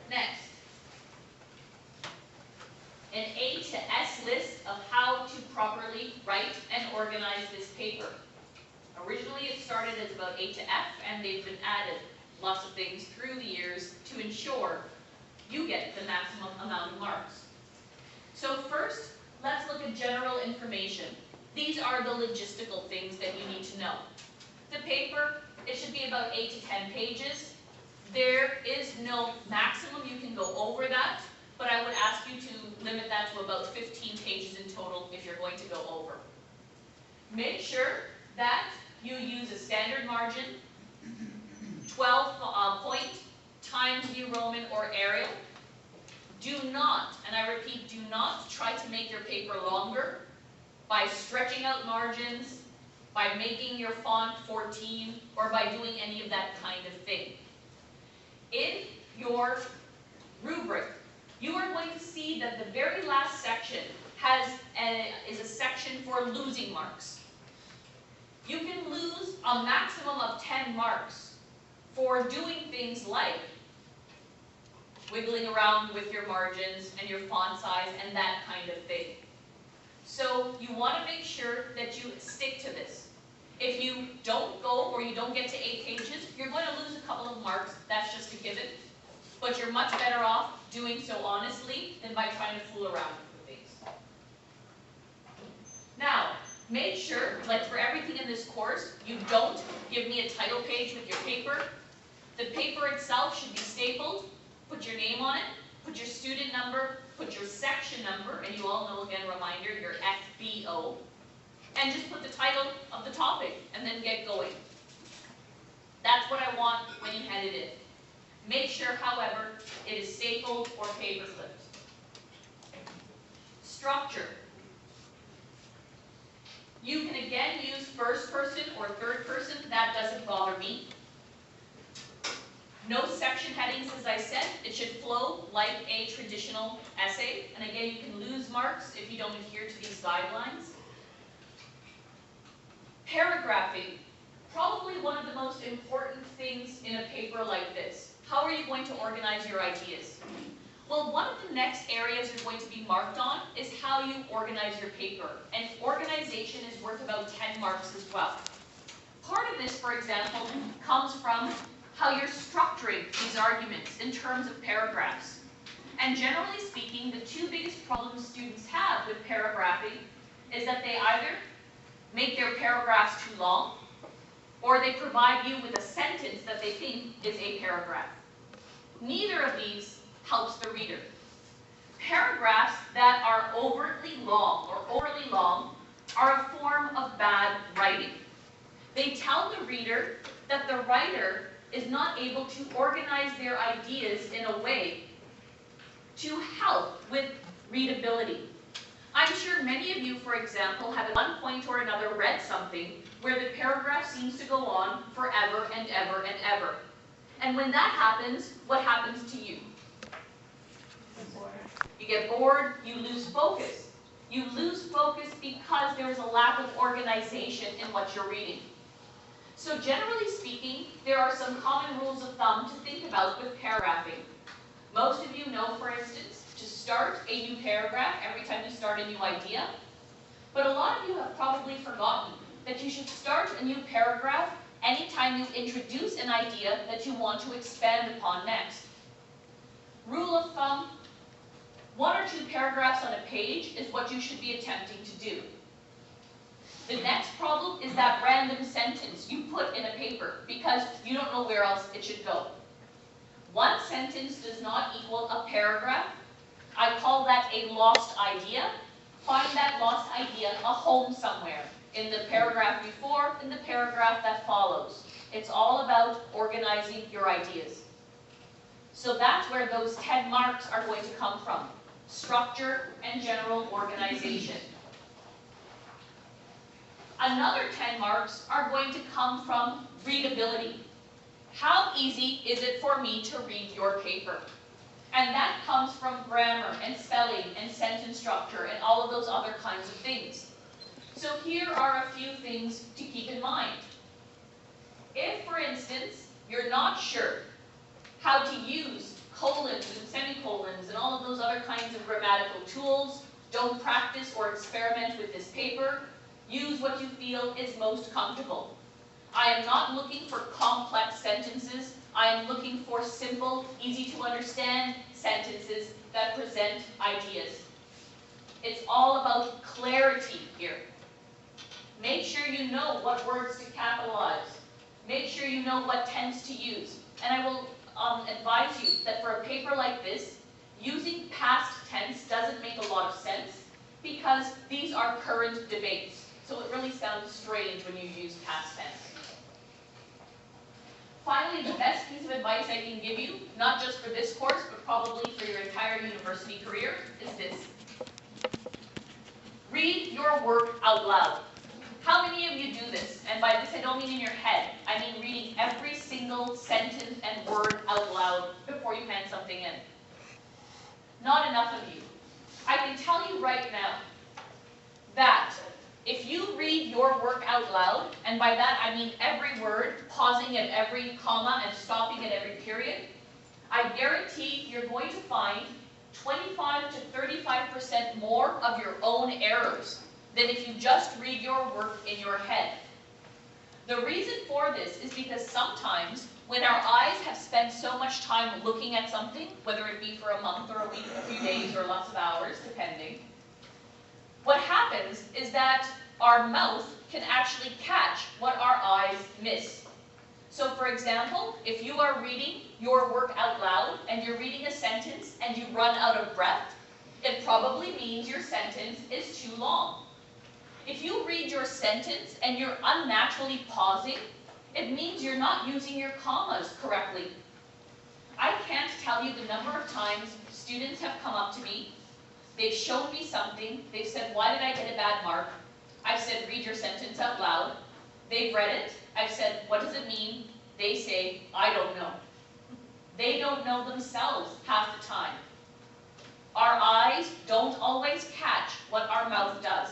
Next. An A to S list of how to properly write and organize this paper. Originally it started as about A to F, and they've been added lots of things through the years to ensure you get the maximum amount of marks. So first, let's look at general information. These are the logistical things that you need to know. The paper, it should be about 8 to 10 pages. There is no maximum, you can go over that, but I would ask you to limit that to about 15 pages in total if you're going to go over. Make sure that you use a standard margin, 12 point, Times New Roman or Arial. Do not, and I repeat, do not try to make your paper longer by stretching out margins, by making your font 14, or by doing any of that kind of thing. In your rubric, you are going to see that the very last section is a section for losing marks. You can lose a maximum of 10 marks for doing things like wiggling around with your margins and your font size and that kind of thing. So you want to make sure that you stick to this. If you don't go or you don't get to 8 pages, you're going to lose a couple of marks. That's just a given. But you're much better off doing so honestly than by trying to fool around with things. Now, make sure, like for everything in this course, you don't give me a title page with your paper. The paper itself should be stapled, put your name on it, put your student number, put your section number, and you all know, again, reminder, your FBO, and just put the title of the topic, and then get going. That's what I want when you hand it in. Make sure, however, it is stapled or paper clipped. Structure. You can again use first person or third person, that doesn't bother me. No section headings, as I said, it should flow like a traditional essay. And again, you can lose marks if you don't adhere to these guidelines. Paragraphing, probably one of the most important things in a paper like this. How are you going to organize your ideas? Well, one of the next areas you're going to be marked on is how you organize your paper. And organization is worth about 10 marks as well. Part of this, for example, comes from how you're structuring these arguments in terms of paragraphs. And generally speaking, the two biggest problems students have with paragraphing is that they either make their paragraphs too long, or they provide you with a sentence that they think is a paragraph. Neither of these helps the reader. Paragraphs that are overtly long are a form of bad writing. They tell the reader that the writer is not able to organize their ideas in a way to help with readability. I'm sure many of you, for example, have at one point or another read something where the paragraph seems to go on forever and ever and ever. And when that happens, what happens to you? You get bored, you lose focus. You lose focus because there is a lack of organization in what you're reading. So generally speaking, there are some common rules of thumb to think about with paragraphing. Most of you know, for instance, to start a new paragraph every time you start a new idea. But a lot of you have probably forgotten that you should start a new paragraph anytime you introduce an idea that you want to expand upon next. Rule of thumb, 1 or 2 paragraphs on a page is what you should be attempting to do. The next problem is that random sentence you put in a paper because you don't know where else it should go. One sentence does not equal a paragraph. I call that a lost idea. Find that lost idea a home somewhere, in the paragraph before, in the paragraph that follows. It's all about organizing your ideas. So that's where those 10 marks are going to come from. Structure and general organization. Another 10 marks are going to come from readability. How easy is it for me to read your paper? And that comes from grammar and spelling and sentence structure and all of those other kinds of things. So here are a few things to keep in mind. If, for instance, you're not sure how to use colons and semicolons and all of those other kinds of grammatical tools, don't practice or experiment with this paper, use what you feel is most comfortable. I am not looking for complex sentences. I am looking for simple, easy to understand sentences that present ideas. It's all about clarity here. Make sure you know what words to capitalize. Make sure you know what tense to use. And I will advise you that for a paper like this, using past tense doesn't make a lot of sense because these are current debates. So it really sounds strange when you use past tense. Finally, the best piece of advice I can give you, not just for this course, but probably for your entire university career, is this. Read your work out loud. How many of you do this? And by this I don't mean in your head. I mean reading every single sentence and word out loud before you hand something in. Not enough of you. I can tell you right now that if you read your work out loud, and by that I mean every word, pausing at every comma and stopping at every period, I guarantee you're going to find 25 to 35% more of your own errors than if you just read your work in your head. The reason for this is because sometimes when our eyes have spent so much time looking at something, whether it be for a month or a week, a few days, or lots of hours, depending, what happens is that our mouth can actually catch what our eyes miss. So for example, if you are reading your work out loud and you're reading a sentence and you run out of breath, it probably means your sentence is too long. If you read your sentence and you're unnaturally pausing, it means you're not using your commas correctly. I can't tell you the number of times students have come up to me, they've shown me something, they've said, why did I get a bad mark? I've said, read your sentence out loud. They've read it, I've said, what does it mean? They say, I don't know. They don't know themselves half the time. Our eyes don't always catch what our mouth does.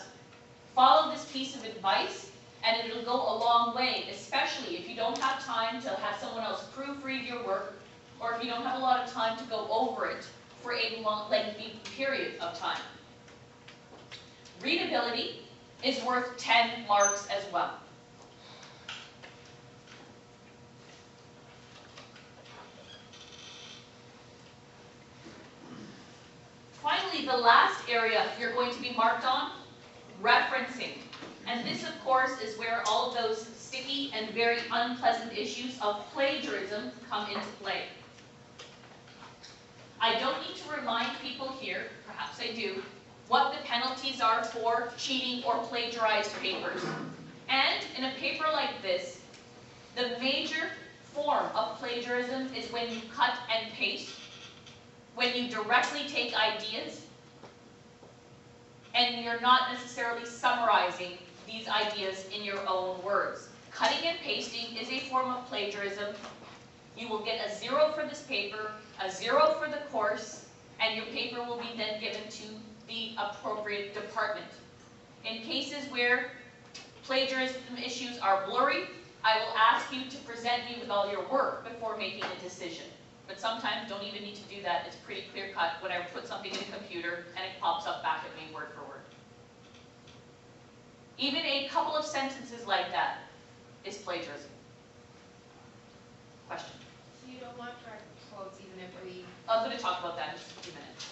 Follow this piece of advice and it'll go a long way, especially if you don't have time to have someone else proofread your work, or if you don't have a lot of time to go over it for a long, lengthy period of time. Readability is worth 10 marks as well. Finally, the last area you're going to be marked on, referencing. And this, of course, is where all of those sticky and very unpleasant issues of plagiarism come into play. I don't need to remind people here, perhaps I do, what the penalties are for cheating or plagiarized papers. And in a paper like this, the major form of plagiarism is when you cut and paste, when you directly take ideas, and you're not necessarily summarizing these ideas in your own words. Cutting and pasting is a form of plagiarism. You will get a 0 for this paper, a 0 for the course, and your paper will be then given to the appropriate department. In cases where plagiarism issues are blurry, I will ask you to present me with all your work before making a decision. But sometimes don't even need to do that. It's pretty clear cut when I put something in a computer and it pops up back at me word for word. Even a couple of sentences like that is plagiarism. Question? So you don't want direct quotes even if we... I'm going to talk about that in just a few minutes.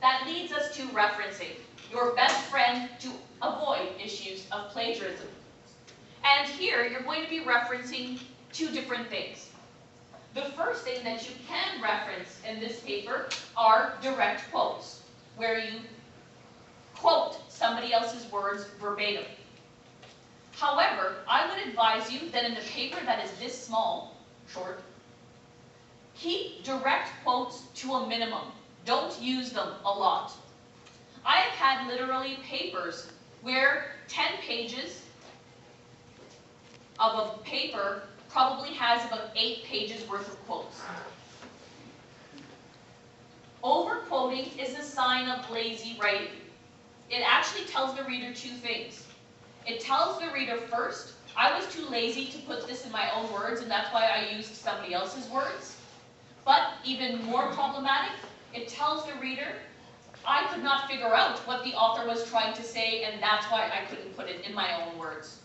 That leads us to referencing, your best friend to avoid issues of plagiarism. And here you're going to be referencing two different things. The first thing that you can reference in this paper are direct quotes, where you quote somebody else's words verbatim. However, I would advise you that in a paper that is this small, short, keep direct quotes to a minimum. Don't use them a lot. I have had literally papers where 10 pages of a paper probably has about 8 pages worth of quotes. Overquoting is a sign of lazy writing. It actually tells the reader two things. It tells the reader first, I was too lazy to put this in my own words and that's why I used somebody else's words. But even more problematic, it tells the reader, I could not figure out what the author was trying to say and that's why I couldn't put it in my own words.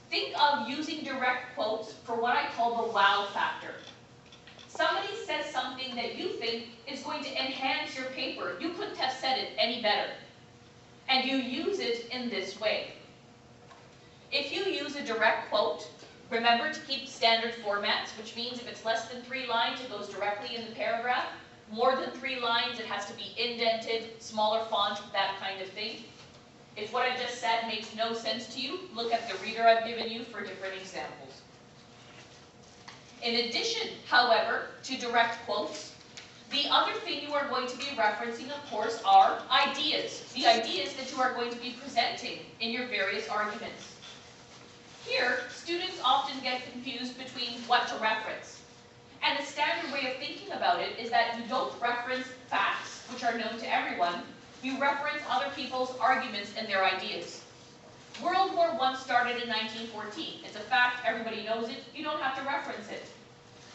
Think of using direct quotes for what I call the wow factor. Somebody says something that you think is going to enhance your paper. You couldn't have said it any better. And you use it in this way. If you use a direct quote, remember to keep standard formats, which means if it's less than 3 lines, it goes directly in the paragraph. More than 3 lines, it has to be indented, smaller font, that kind of thing. If what I just said makes no sense to you, look at the reader I've given you for different examples. In addition, however, to direct quotes, the other thing you are going to be referencing, of course, are ideas. The ideas that you are going to be presenting in your various arguments. Here, students often get confused between what to reference. And a standard way of thinking about it is that you don't reference facts, which are known to everyone. You reference other people's arguments and their ideas. World War I started in 1914. It's a fact, everybody knows it, you don't have to reference it.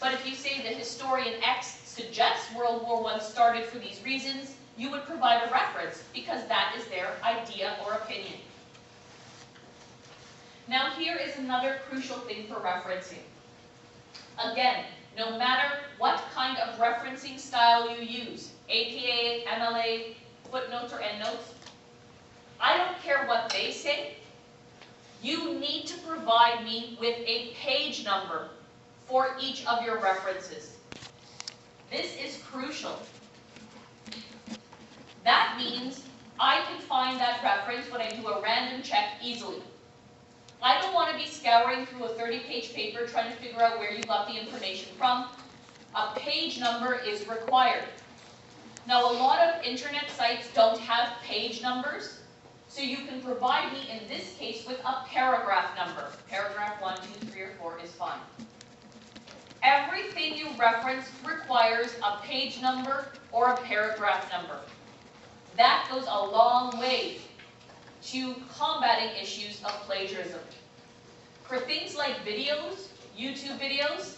But if you say the historian X suggests World War I started for these reasons, you would provide a reference because that is their idea or opinion. Now here is another crucial thing for referencing. Again, no matter what kind of referencing style you use, APA, MLA, footnotes or endnotes, I don't care what they say, you need to provide me with a page number for each of your references. This is crucial. That means I can find that reference when I do a random check easily. I don't want to be scouring through a 30-page paper trying to figure out where you got the information from. A page number is required. Now, a lot of internet sites don't have page numbers, so you can provide me, in this case, with a paragraph number. Paragraph 1, 2, 3, or 4 is fine. Everything you reference requires a page number or a paragraph number. That goes a long way to combating issues of plagiarism. For things like videos, YouTube videos,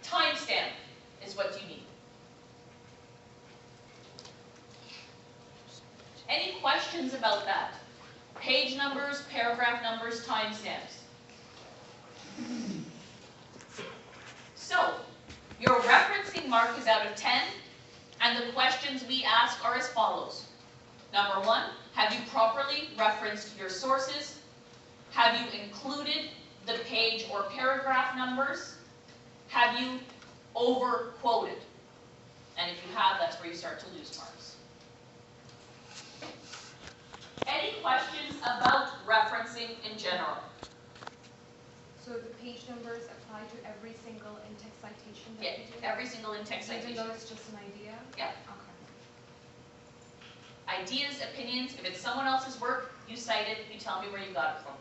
timestamp is what you need. Any questions about that? Page numbers, paragraph numbers, timestamps. So, your referencing mark is out of 10, and the questions we ask are as follows. Number 1, have you properly referenced your sources? Have you included the page or paragraph numbers? Have you over-quoted? And if you have, that's where you start to lose marks. Any questions about referencing in general? So the page numbers apply to every single in-text citation that Yeah, you do? every single in-text Even citation. though it's just an idea? Yep. Okay. Ideas, opinions, if it's someone else's work, you cite it, you tell me where you got it from.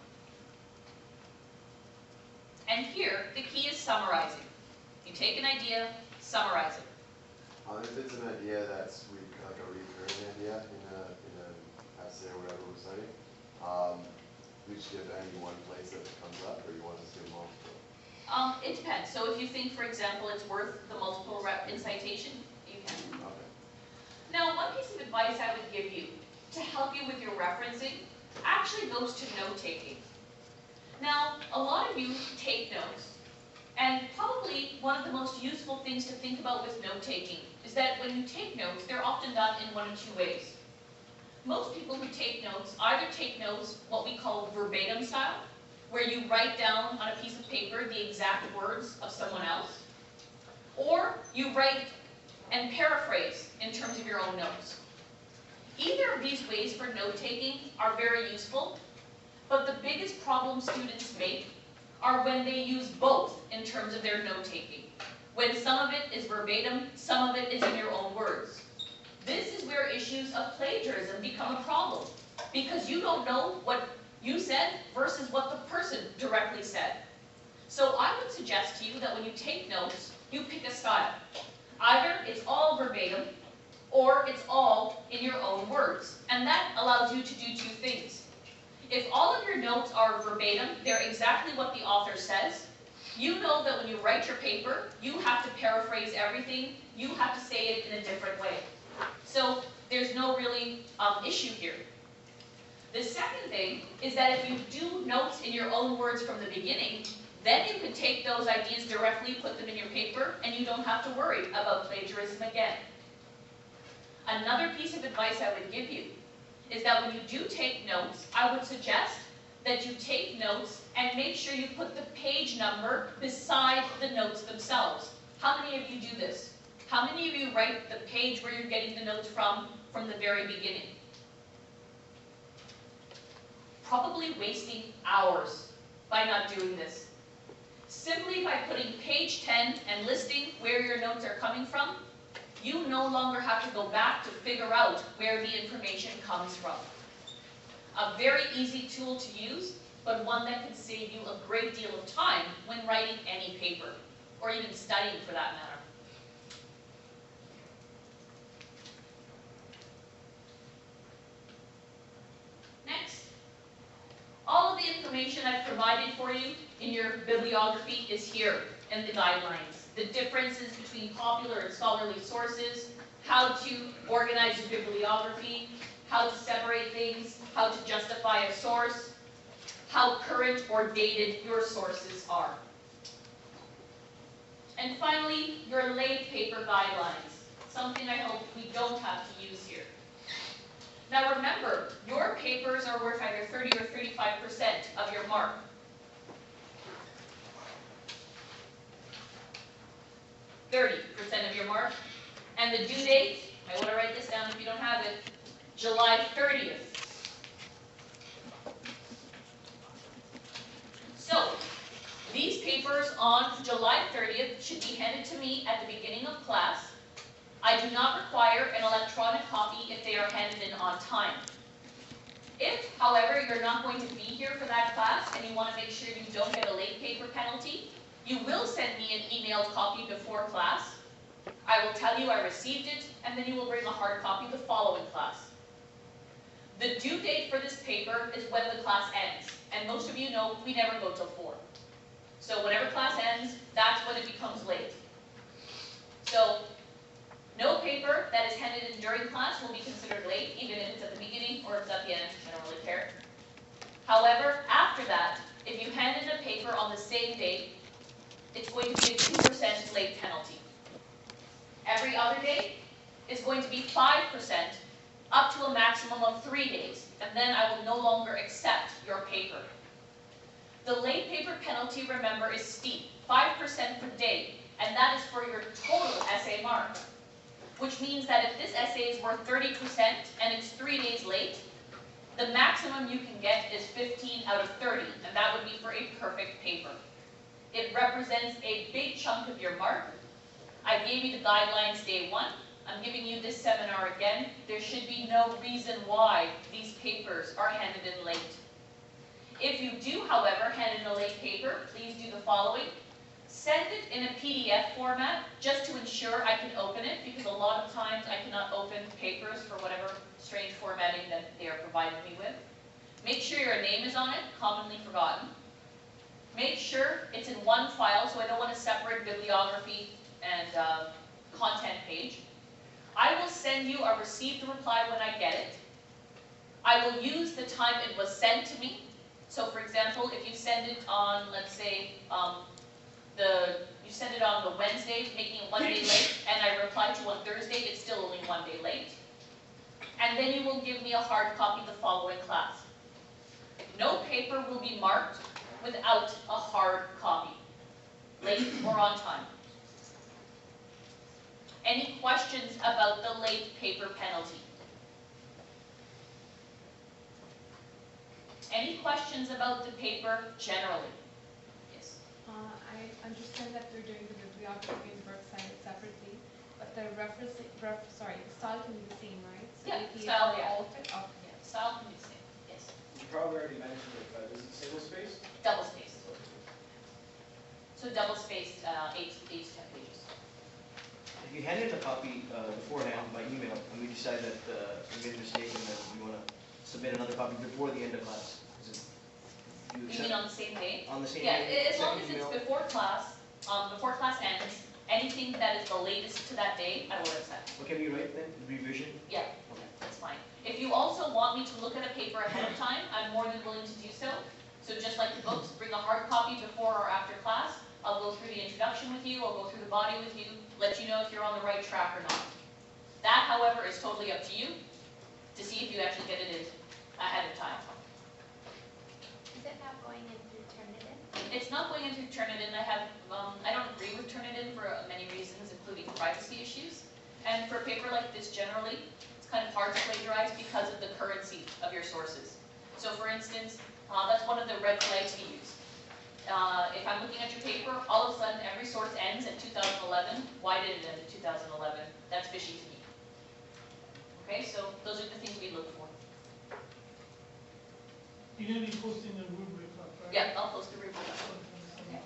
And here, the key is summarizing. You take an idea, summarize it. If it's an idea that's like a recurring idea in an essay or whatever we're studying, we just give any one place that it comes up, or you want us to do multiple? It depends. So if you think, for example, it's worth the multiple in citation, you can. Okay. Now, one piece of advice I would give you to help you with your referencing actually goes to note-taking. Now, a lot of you take notes, and probably one of the most useful things to think about with note-taking is that when you take notes, they're often done in one of two ways. Most people who take notes either take notes what we call verbatim style, where you write down on a piece of paper the exact words of someone else, or you write and paraphrase in terms of your own notes. Either of these ways for note-taking are very useful, but the biggest problem students make are when they use both in terms of their note-taking. When some of it is verbatim, some of it is in your own words. This is where issues of plagiarism become a problem, because you don't know what you said versus what the person directly said. So I would suggest to you that when you take notes, you pick a style. Either it's all verbatim, or it's all in your own words. And that allows you to do two things. If all of your notes are verbatim, they're exactly what the author says, you know that when you write your paper, you have to paraphrase everything, you have to say it in a different way. So there's no really issue here. The second thing is that if you do notes in your own words from the beginning, then you can take those ideas directly, put them in your paper, and you don't have to worry about plagiarism again. Another piece of advice I would give you is that when you do take notes, I would suggest that you take notes and make sure you put the page number beside the notes themselves. How many of you do this? How many of you write the page where you're getting the notes from the very beginning? Probably wasting hours by not doing this. Simply by putting page 10 and listing where your notes are coming from, you no longer have to go back to figure out where the information comes from. A very easy tool to use, but one that can save you a great deal of time when writing any paper, or even studying for that matter. Next, all of the information I've provided for you in your bibliography is here in the guidelines. The differences between popular and scholarly sources, how to organize your bibliography, how to separate things, how to justify a source, how current or dated your sources are. And finally, your lay paper guidelines, something I hope we don't have to use here. Now remember, your papers are worth either 30 or 35% of your mark. %, of your mark. And the due date, I want to write this down if you don't have it, July 30th. So, these papers on July 30th should be handed to me at the beginning of class. I do not require an electronic copy if they are handed in on time. If, however, you're not going to be here for that class and you want to make sure you don't get a late paper penalty, you will send me an emailed copy before class. I will tell you I received it, and then you will bring a hard copy the following class. The due date for this paper is when the class ends, and most of you know we never go till 4. So whenever class ends, that's when it becomes late. So no paper that is handed in during class will be considered late, even if it's at the beginning or it's at the end. I don't really care. However, after that, if you hand in a paper on the same day, it's going to be a 2% late penalty. Every other day is going to be 5%, up to a maximum of 3 days, and then I will no longer accept your paper. The late paper penalty, remember, is steep, 5% per day, and that is for your total essay mark. Which means that if this essay is worth 30% and it's 3 days late, the maximum you can get is 15 out of 30, and that would be for a perfect paper. It represents a big chunk of your mark. I gave you the guidelines day 1. I'm giving you this seminar again. There should be no reason why these papers are handed in late. If you do, however, hand in a late paper, please do the following. Send it in a PDF format just to ensure I can open it, because a lot of times I cannot open papers for whatever strange formatting that they are providing me with. Make sure your name is on it, commonly forgotten. Make sure it's in one file, so I don't want to separate bibliography and content page. I will send you a received reply when I get it. I will use the time it was sent to me. So for example, if you send it on, let's say, you send it on the Wednesday, making it 1 day late, and I reply to on Thursday, it's still only 1 day late. And then you will give me a hard copy the following class. No paper will be marked without a hard copy, late or on time. Any questions about the late paper penalty? Any questions about the paper generally? Yes. I understand that we're doing the bibliography and work cited separately, but the style can be the same, right? So Yeah, APA style, for yeah. all of it? Okay, Yeah, style can be the same, yes. You probably already mentioned it, but is it single space? Double spaced. So double spaced, 8 to 10 pages. If you hand in a copy beforehand by email, and we decide that we made a mistake and that we want to submit another copy before the end of class, do you You accept mean on the same day? on the same Yeah, day? as long as second it's email? before class ends, anything that is the latest to that day, I will accept. What can we write then? Revision? Yeah, that's fine. If you also want me to look at a paper ahead of time, I'm more than willing to do so. So just like the books, bring a hard copy before or after class. I'll go through the introduction with you, I'll go through the body with you, let you know if you're on the right track or not. That, however, is totally up to you to see if you actually get it in ahead of time. Is it not going into Turnitin? It's not going into Turnitin. I don't agree with Turnitin for many reasons, including privacy issues. And for a paper like this generally, it's kind of hard to plagiarize because of the currency of your sources. So for instance, that's one of the red flags we use. If I'm looking at your paper, all of a sudden every source ends in 2011. Why did it end in 2011? That's fishy to me. Okay, so those are the things we look for. You're gonna be posting the rubric up, right? Yeah, I'll post the rubric. Okay.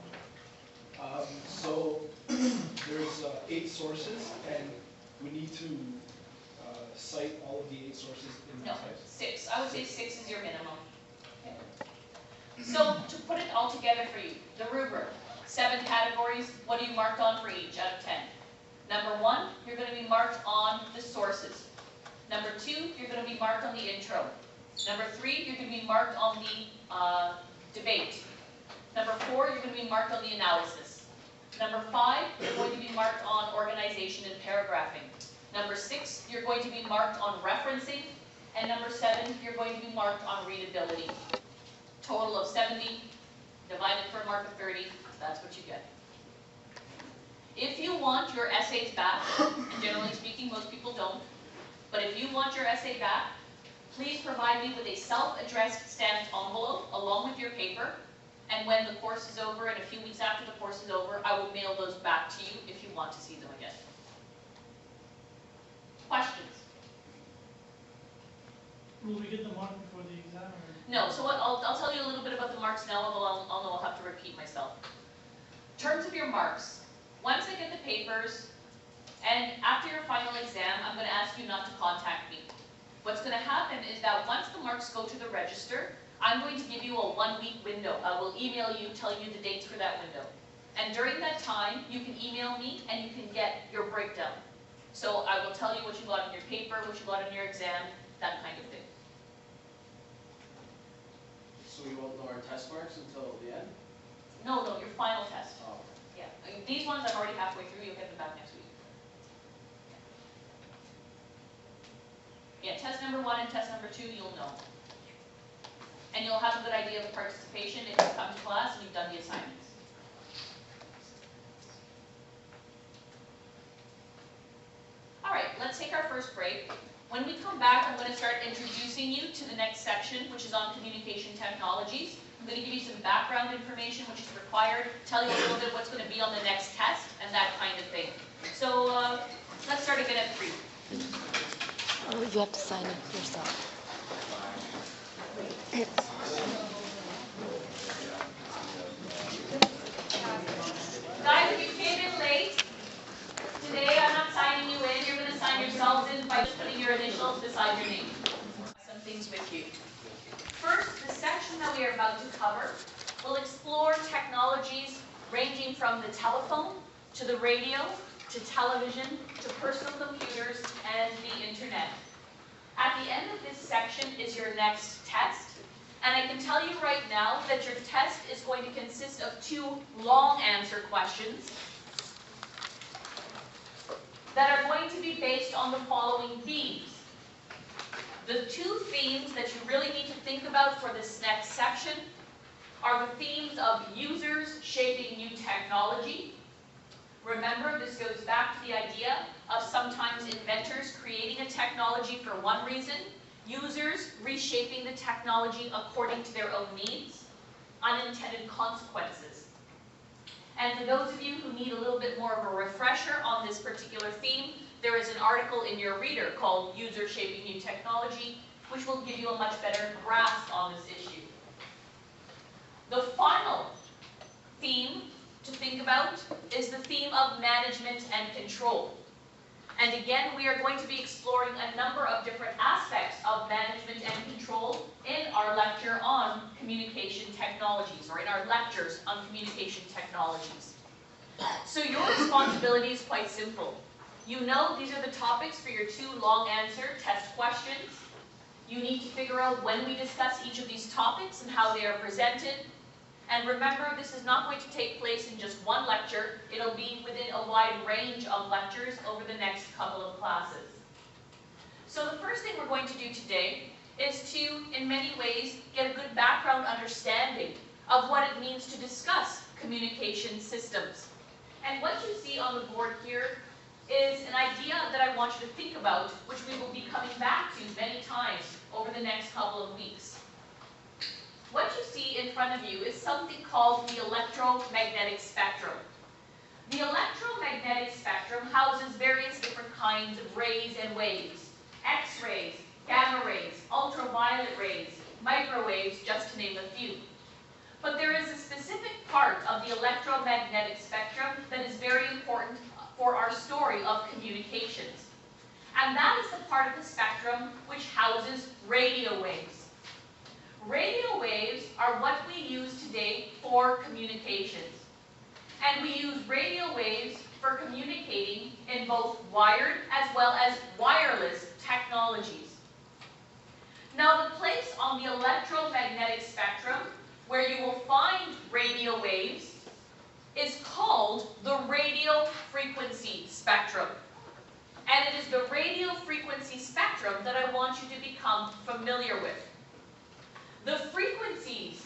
So there's 8 sources, and we need to cite all of the 8 sources in the No, text. 6. I would say 6 is your minimum. Okay. So to put it all together for you, the rubric, 7 categories. What are you marked on for each out of 10? Number 1, you're going to be marked on the sources. Number 2, you're going to be marked on the intro. Number 3, you're going to be marked on the debate. Number 4, you're going to be marked on the analysis. Number 5, you're going to be marked on organization and paragraphing. Number 6, you're going to be marked on referencing. And number 7, you're going to be marked on readability. Total of 70, divided for a mark of 30, that's what you get. If you want your essays back, and generally speaking, most people don't, but if you want your essay back, please provide me with a self-addressed stamped envelope along with your paper, and when the course is over and a few weeks after the course is over, I will mail those back to you if you want to see them again. Questions? Will we get the mark before the exam? Or? No, so I'll tell you a little bit about the marks now, although I'll know I'll have to repeat myself. In terms of your marks, once I get the papers, and after your final exam, I'm going to ask you not to contact me. What's going to happen is that once the marks go to the register, I'm going to give you a 1-week window. I will email you telling you the dates for that window. And during that time, you can email me and you can get your breakdown. So I will tell you what you got in your paper, what you got in your exam, that kind of thing. So we won't know our test marks until the end? No, your final test. Oh. Yeah, these ones I'm already halfway through, you'll get them back next week. Yeah, test number 1 and test number 2, you'll know. And you'll have a good idea of participation if you come to class and you've done the assignments. All right, let's take our first break. When we come back, I'm going to start introducing you to the next section, which is on communication technologies. I'm going to give you some background information, which is required, tell you a little bit what's going to be on the next test, and that kind of thing. So let's start again at 3. Oh, you have to sign it yourself. Guys, if you came in late, today I'm not signing you in. You're going to sign yourselves in by just putting your initials beside your name. Some things with you. First, the section that we are about to cover will explore technologies ranging from the telephone to the radio to television to personal computers and the internet. At the end of this section is your next test. And I can tell you right now that your test is going to consist of 2 long answer questions that are going to be based on the following themes. The 2 themes that you really need to think about for this next section are the themes of users shaping new technology. Remember, this goes back to the idea of sometimes inventors creating a technology for one reason, users reshaping the technology according to their own needs, unintended consequences. And for those of you who need a little bit more of a refresher on this particular theme, there is an article in your reader called User Shaping New Technology, which will give you a much better grasp on this issue. The final theme to think about is the theme of management and control. And again, we are going to be exploring a number of different aspects of management and control in our lecture on communication technologies, or in our lectures on communication technologies. So your responsibility is quite simple. You know these are the topics for your 2 long answer test questions. You need to figure out when we discuss each of these topics and how they are presented. And remember, this is not going to take place in just one lecture. It'll be within a wide range of lectures over the next couple of classes. So the first thing we're going to do today is to, in many ways, get a good background understanding of what it means to discuss communication systems. And what you see on the board here is an idea that I want you to think about, which we will be coming back to many times over the next couple of weeks. What you see in front of you is something called the electromagnetic spectrum. The electromagnetic spectrum houses various different kinds of rays and waves. X-rays, gamma rays, ultraviolet rays, microwaves, just to name a few. But there is a specific part of the electromagnetic spectrum that is very important for our story of communications. And that is the part of the spectrum which houses radio waves. Radio waves are what we use today for communications. And we use radio waves for communicating in both wired as well as wireless technologies. Now, the place on the electromagnetic spectrum where you will find radio waves is called the radio frequency spectrum. and it is the radio frequency spectrum that I want you to become familiar with. The frequencies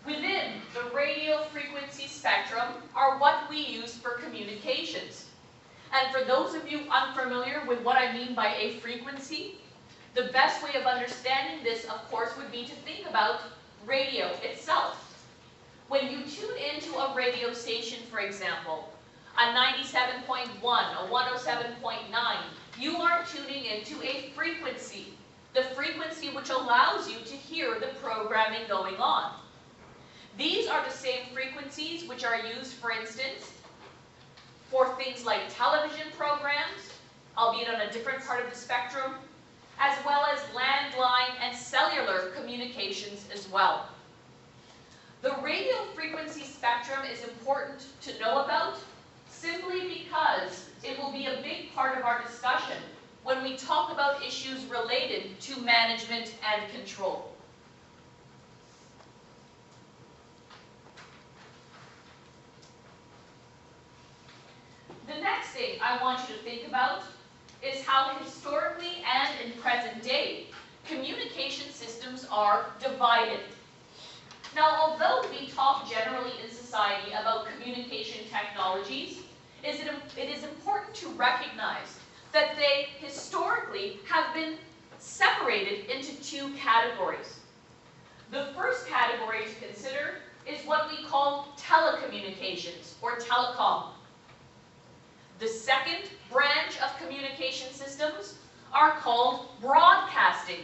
within the radio frequency spectrum are what we use for communications. And for those of you unfamiliar with what I mean by a frequency, the best way of understanding this, of course, would be to think about radio itself. When you tune into a radio station, for example, a 97.1, a 107.9, you are tuning into a frequency, the frequency which allows you to hear the programming going on. These are the same frequencies which are used, for instance, for things like television programs, albeit on a different part of the spectrum, as well as landline and cellular communications as well. The radio frequency spectrum is important to know about simply because it will be a big part of our discussion when we talk about issues related to management and control. The next thing I want you to think about is how historically and in present day communication systems are divided. Now, although we talk generally in society about communication technologies, it is important to recognize that they historically have been separated into two categories. The first category to consider is what we call telecommunications, or telecom. The second branch of communication systems are called broadcasting.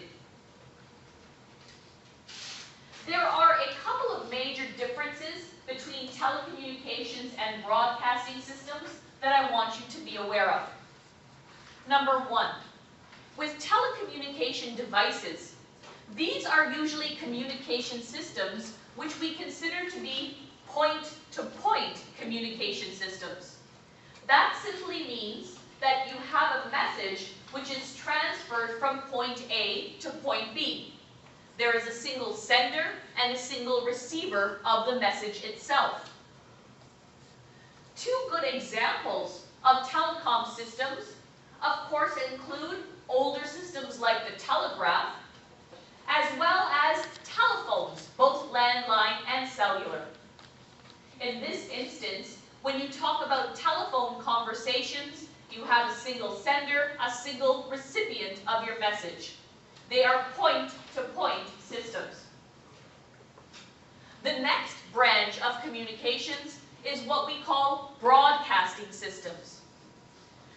There are a couple of major differences between telecommunications and broadcasting systems that I want you to be aware of. Number one, with telecommunication devices, these are usually communication systems which we consider to be point-to-point communication systems. That simply means that you have a message which is transferred from point A to point B. There is a single sender and a single receiver of the message itself. Two good examples of telecom systems, of course, include older systems like the telegraph, as well as telephones, both landline and cellular. In this instance, when you talk about telephone conversations, you have a single sender, a single recipient of your message. They are point-to-point systems. The next branch of communications is what we call broadcasting systems.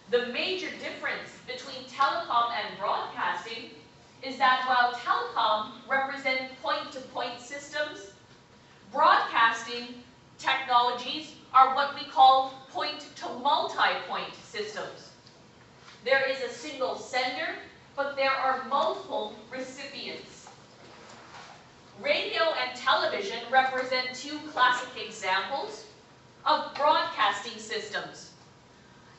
The major difference between telecom and broadcasting is that while telecom represent point-to-point systems, broadcasting technologies are what we call point-to-multi-point systems. There is a single sender, but there are multiple recipients. Radio and television represent two classic examples of broadcasting systems.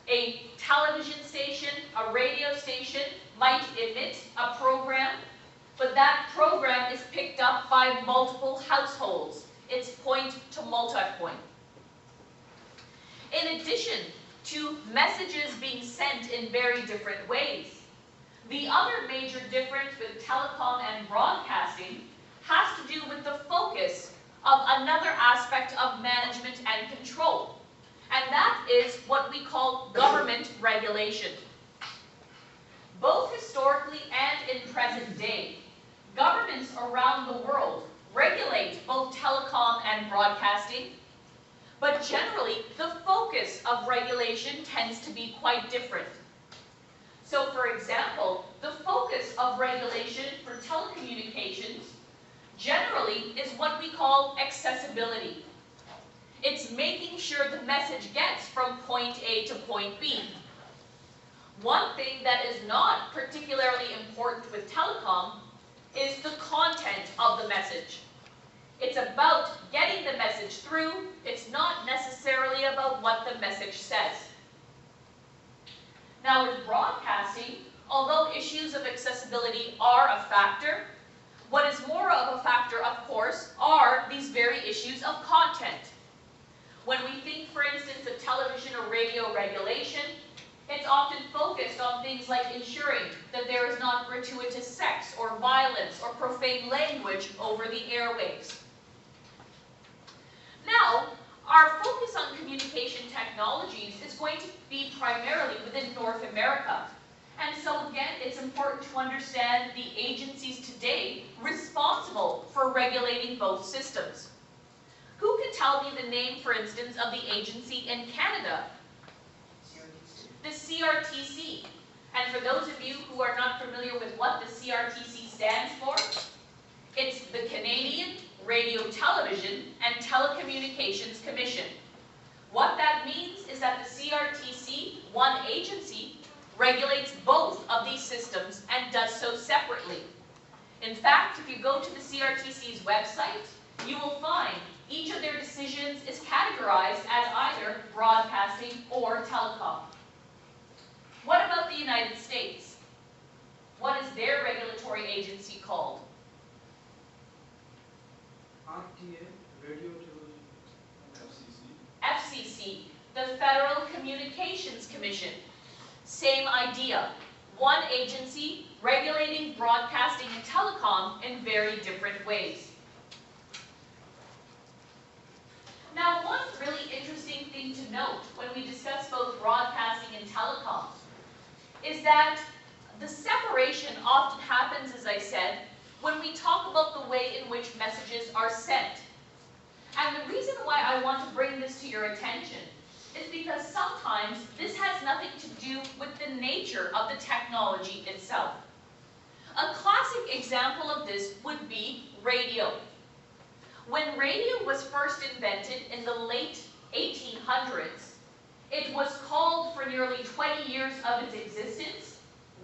A television station, a radio station might emit a program, but that program is picked up by multiple households. It's point-to-multi-point. In addition to messages being sent in very different ways, the other major difference with telecom and broadcasting has to do with the focus of another aspect of management and control, and that is what we call government regulation. Both historically and in present day, governments around the world regulate both telecom and broadcasting, but generally the focus of regulation tends to be quite different. So for example, the focus of regulation for telecommunications generally is what we call accessibility. It's making sure the message gets from point A to point B. One thing that is not particularly important with telecom is the content of the message. It's about getting the message through. It's not necessarily about what the message says. Now with broadcasting, although issues of accessibility are a factor, what is more of a factor, of course, are these very issues of content. When we think, for instance, of television or radio regulation, It's often focused on things like ensuring that there is not gratuitous sex or violence or profane language over the airwaves. Now, our focus on communication technologies is going to be primarily within North America. And so again, it's important to understand the agencies today responsible for regulating both systems. Who can tell me the name, for instance, of the agency in Canada? The CRTC. And for those of you who are not familiar with what the CRTC stands for, it's the Canadian Radio, Television and Telecommunications Commission. What that means is that the CRTC, one agency, regulates both of these systems and does so separately. In fact, if you go to the CRTC's website, you will find each of their decisions is categorized as either broadcasting or telecom. What about the United States? What is their regulatory agency called? RTA, Radio Television. FCC. FCC, the Federal Communications Commission. Same idea. One agency regulating broadcasting and telecom in very different ways. Now, one really interesting thing to note when we discuss both broadcasting and telecom is that the separation often happens, as I said, when we talk about the way in which messages are sent. And the reason why I want to bring this to your attention is because sometimes this has nothing to do with the nature of the technology itself. A classic example of this would be radio. When radio was first invented in the late 1800s, it was called for nearly 20 years of its existence,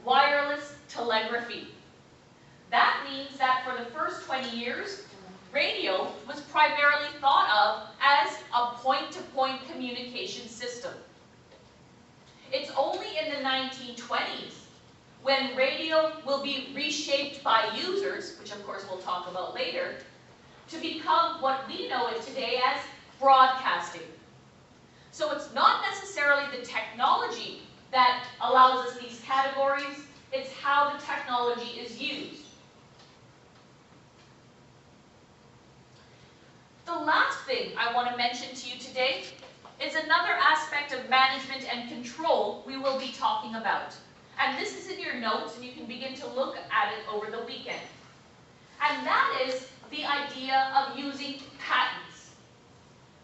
wireless telegraphy. That means that for the first 20 years, radio was primarily thought of as a point-to-point communication system. It's only in the 1920s when radio will be reshaped by users, which of course we'll talk about later, to become what we know it today as broadcasting. So it's not necessarily the technology that allows us these categories, it's how the technology is used. The last thing I want to mention to you today is another aspect of management and control we will be talking about. And this is in your notes, and you can begin to look at it over the weekend. And that is the idea of using patents.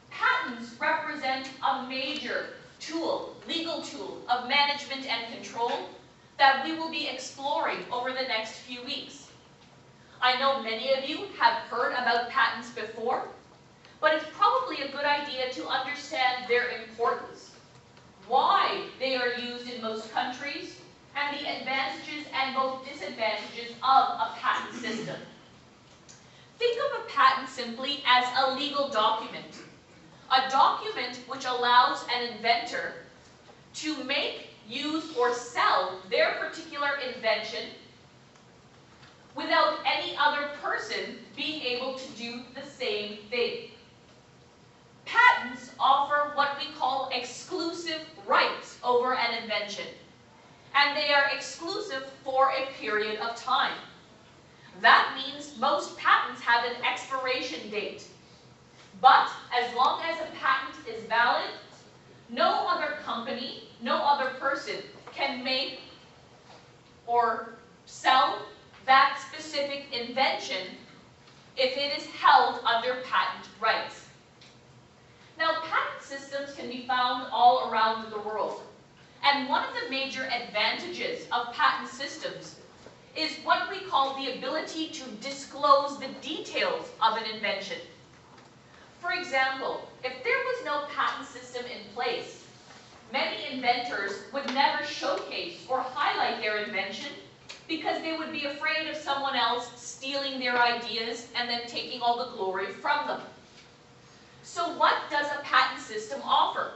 Patents represent a major tool, legal tool, of management and control that we will be exploring over the next few weeks. I know many of you have heard about patents before, but it's probably a good idea to understand their importance, why they are used in most countries, and the advantages and both disadvantages of a patent system. Think of a patent simply as a legal document. A document which allows an inventor to make, use, or sell their particular invention without any other person being able to do the same thing. Patents offer what we call exclusive rights over an invention, and they are exclusive for a period of time. That means most patents have an expiration date. But as long as a patent is valid, no other company, no other person can make or sell that specific invention if it is held under patent rights. Now, patent systems can be found all around the world. And one of the major advantages of patent systems is what we call the ability to disclose the details of an invention. For example, if there was no patent system in place, many inventors would never showcase or highlight their invention because they would be afraid of someone else stealing their ideas and then taking all the glory from them. So what does a patent system offer?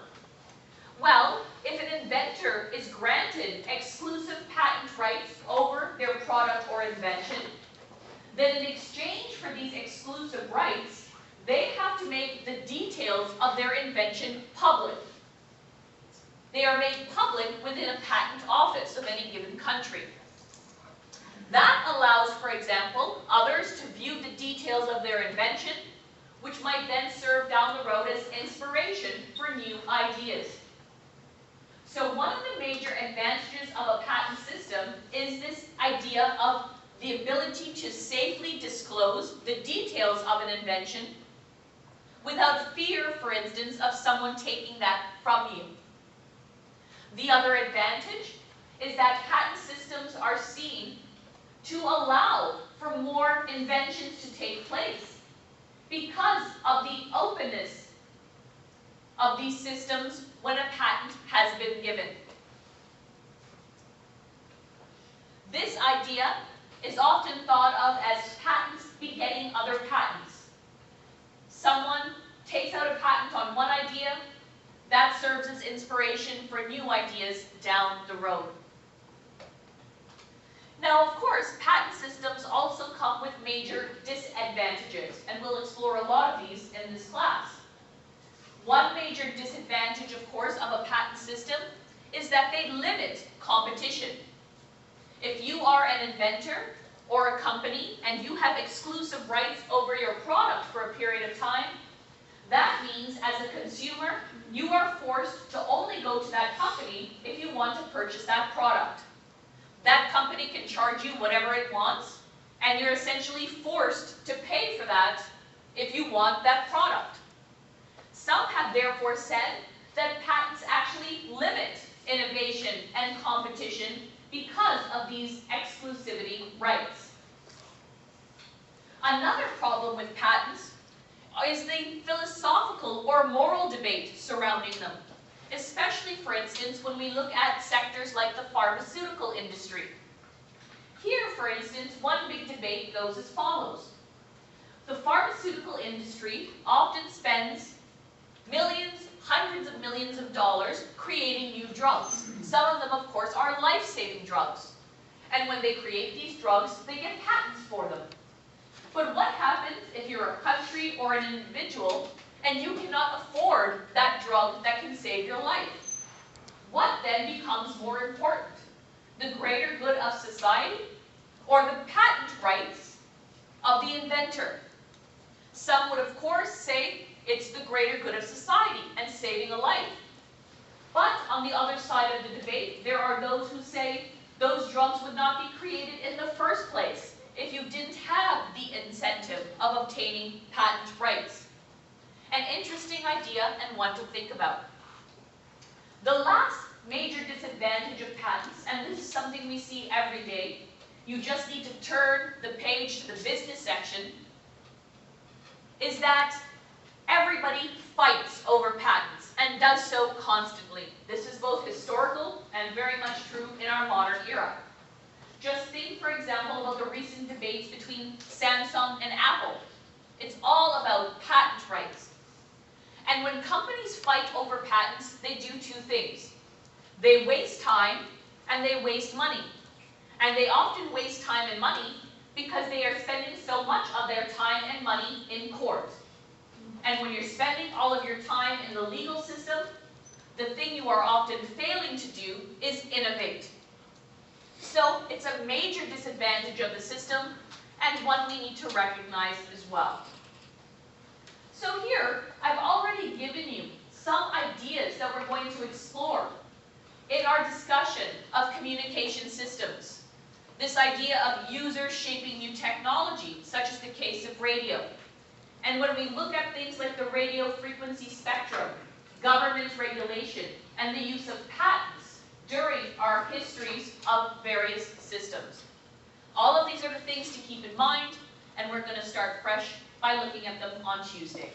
Well, if an inventor is granted exclusive patent rights over their product or invention, then in exchange for these exclusive rights, they have to make the details of their invention public. They are made public within a patent office of any given country. That allows, for example, others to view the details of their invention, which might then serve down the road as inspiration for new ideas. So one of the major advantages of a patent system is this idea of the ability to safely disclose the details of an invention without fear, for instance, of someone taking that from you. The other advantage is that patent systems are seen to allow for more inventions to take place because of the openness of these systems when a patent has been given. This idea is often thought of as patents begetting other patents. Someone takes out a patent on one idea, that serves as inspiration for new ideas down the road. Now, of course, patent systems also come with major disadvantages, and we'll explore a lot of these in this class. One major disadvantage, of course, of a patent system is that they limit competition. If you are an inventor or a company and you have exclusive rights over your product for a period of time, that means as a consumer, you are forced to only go to that company if you want to purchase that product. That company can charge you whatever it wants, and you're essentially forced to pay for that if you want that product. Some have therefore said that patents actually limit innovation and competition because of these exclusivity rights. Another problem with patents is the philosophical or moral debate surrounding them, especially, for instance, when we look at sectors like the pharmaceutical industry. Here, for instance, one big debate goes as follows. The pharmaceutical industry often spends millions, hundreds of millions of dollars creating new drugs. Some of them, of course, are life-saving drugs. And when they create these drugs, they get patents for them. But what happens if you're a country or an individual and you cannot afford that drug that can save your life? What then becomes more important? The greater good of society or the patent rights of the inventor? Some would, of course, say it's the greater good of society and saving a life. But on the other side of the debate, there are those who say those drugs would not be created in the first place if you didn't have the incentive of obtaining patent rights. An interesting idea and one to think about. The last major disadvantage of patents, and this is something we see every day, you just need to turn the page to the business section, is that everybody fights over patents and does so constantly. This is both historical and very much true in our modern era. Just think, for example, about the recent debates between Samsung and Apple. It's all about patent rights. And when companies fight over patents, they do two things. They waste time and they waste money. And they often waste time and money because they are spending so much of their time and money in court. And when you're spending all of your time in the legal system, the thing you are often failing to do is innovate. So it's a major disadvantage of the system and one we need to recognize as well. So here, I've already given you some ideas that we're going to explore in our discussion of communication systems. This idea of users shaping new technology, such as the case of radio. And when we look at things like the radio frequency spectrum, government regulation, and the use of patents during our histories of various systems. All of these are the things to keep in mind, and we're going to start fresh by looking at them on Tuesday.